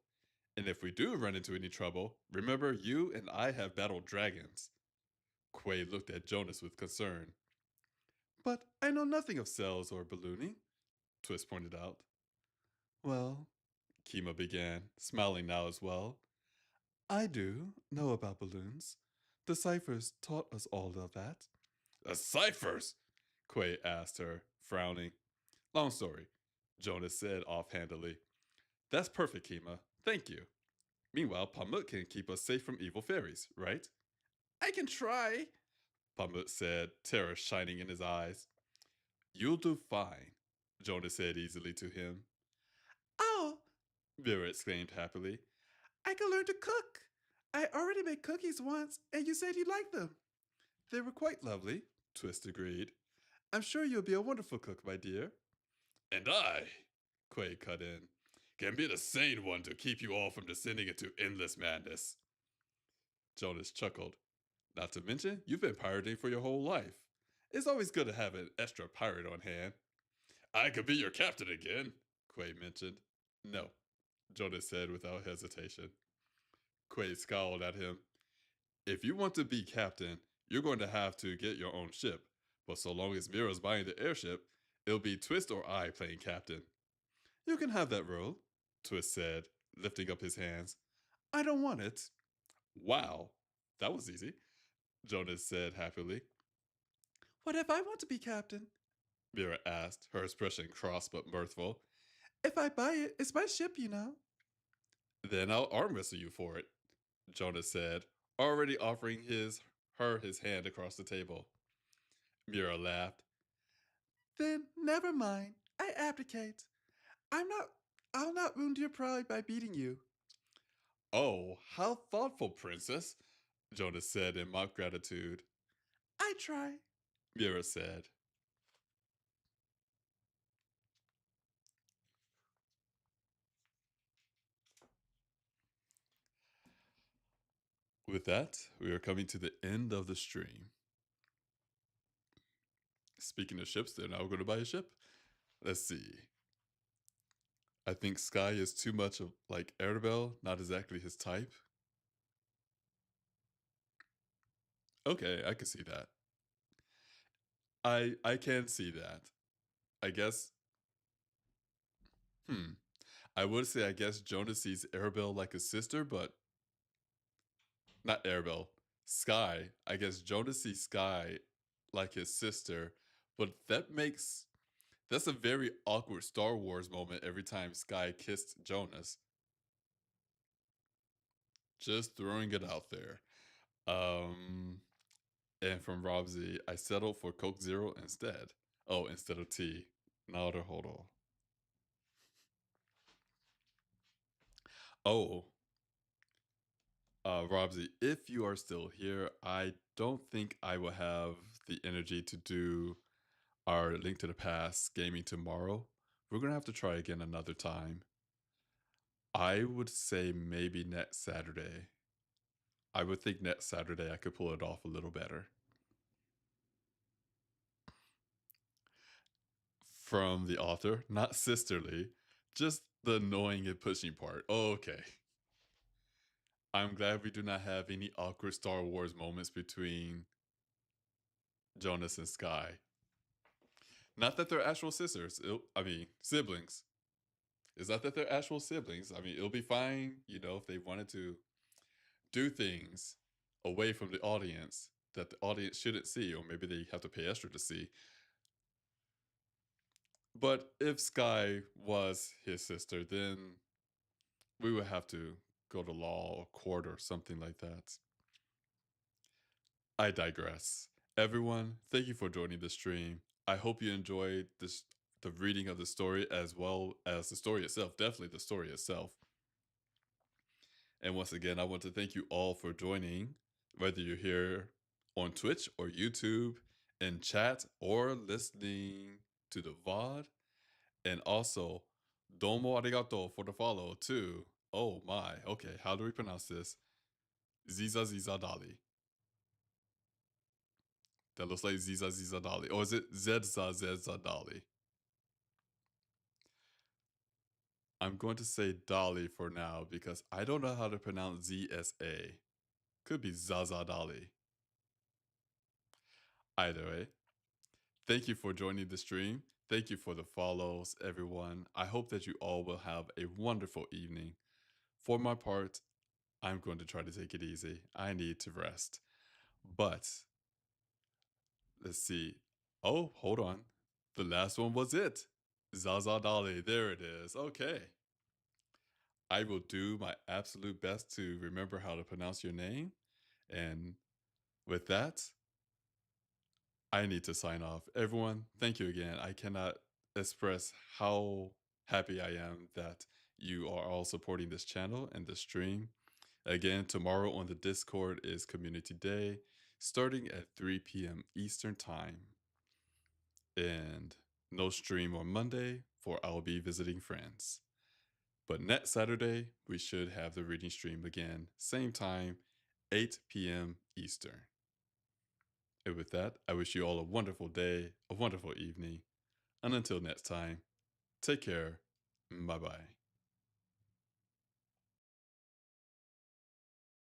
Speaker 2: And if we do run into any trouble, remember you and I have battled dragons. Quay looked at Jonas with concern. But I know nothing of cells or ballooning, Twist pointed out. Well, Kima began, smiling now as well. I do know about balloons. The ciphers taught us all of that. The ciphers? Quay asked her, frowning. Long story, Jonas said offhandedly. That's perfect, Kima. Thank you. Meanwhile, Pamut can keep us safe from evil fairies, right?
Speaker 3: I can try,
Speaker 2: Pamut said, terror shining in his eyes. You'll do fine, Jonas said easily to him.
Speaker 3: Oh,
Speaker 2: Vera exclaimed happily.
Speaker 3: I can learn to cook. I already made cookies once, and you said you liked them.
Speaker 2: They were quite lovely, Twist agreed. I'm sure you'll be a wonderful cook, my dear. And I, Quay cut in, can be the sane one to keep you all from descending into endless madness. Jonas chuckled. Not to mention, you've been pirating for your whole life. It's always good to have an extra pirate on hand. I could be your captain again, Quay mentioned. No, Jonas said without hesitation. Quay scowled at him. If you want to be captain, you're going to have to get your own ship. But so long as Mira's buying the airship, it'll be Twist or I playing captain. You can have that role, Twist said, lifting up his hands. I don't want it. Wow, that was easy, Jonas said happily.
Speaker 3: What if I want to be captain?
Speaker 2: Mira asked, her expression cross but mirthful.
Speaker 3: If I buy it, it's my ship, you know.
Speaker 2: Then I'll arm wrestle you for it, Jonas said, already offering her his hand across the table. Mira laughed.
Speaker 3: Then never mind. I abdicate. I'll not wound your pride by beating you.
Speaker 2: Oh, how thoughtful, princess, Jonas said in mock gratitude.
Speaker 3: I try,
Speaker 2: Mira said. With that, we are coming to the end of the stream. Speaking of ships, they're now going to buy a ship. Let's see. I think Sky is too much of like Arabelle, not exactly his type. Okay, I can see that. I can see that. I guess. I would say I guess Jonas sees Arabelle like a sister, but not Arabelle. Sky. I guess Jonas sees Sky like his sister, but that's a very awkward Star Wars moment every time Sky kissed Jonas. Just throwing it out there. And from Robsy, I settled for Coke Zero instead. Oh, instead of tea. Now to hold on. Oh, Robsy, if you are still here, I don't think I will have the energy to do our Link to the Past gaming tomorrow. We're going to have to try again another time. I would say maybe next Saturday. I would think next Saturday I could pull it off a little better. From the author, not sisterly, just the annoying and pushing part. Oh, okay. I'm glad we do not have any awkward Star Wars moments between Jonas and Sky. Not that they're actual sisters. Siblings. It's not that they're actual siblings. I mean, it'll be fine, if they wanted to do things away from the audience that the audience shouldn't see, or maybe they have to pay extra to see. But if Sky was his sister, then we would have to go to law or court or something like that. I digress. Everyone, thank you for joining the stream. I hope you enjoyed this the reading of the story as well as the story itself. Definitely the story itself. And once again, I want to thank you all for joining, whether you're here on Twitch or YouTube, in chat, or listening to the VOD. And also, domo arigato for the follow, too. Oh my. Okay, how do we pronounce this? Ziza Ziza Dali. That looks like Ziza Ziza Dali. Or is it Zedza Zedza Dali? I'm going to say Dali for now because I don't know how to pronounce ZSA. Could be Zaza Dali. Either way, thank you for joining the stream. Thank you for the follows, everyone. I hope that you all will have a wonderful evening. For my part, I'm going to try to take it easy. I need to rest. But let's see. Oh, hold on. The last one was it. Zaza Dali. There it is. Okay. I will do my absolute best to remember how to pronounce your name. And with that, I need to sign off. Everyone, thank you again. I cannot express how happy I am that you are all supporting this channel and the stream. Again, tomorrow on the Discord is Community Day, starting at 3 p.m. Eastern Time. And no stream on Monday, for I'll be visiting friends. But next Saturday, we should have the reading stream again, same time, 8 p.m. Eastern. And with that, I wish you all a wonderful day, a wonderful evening, and until next time, take care. Bye bye.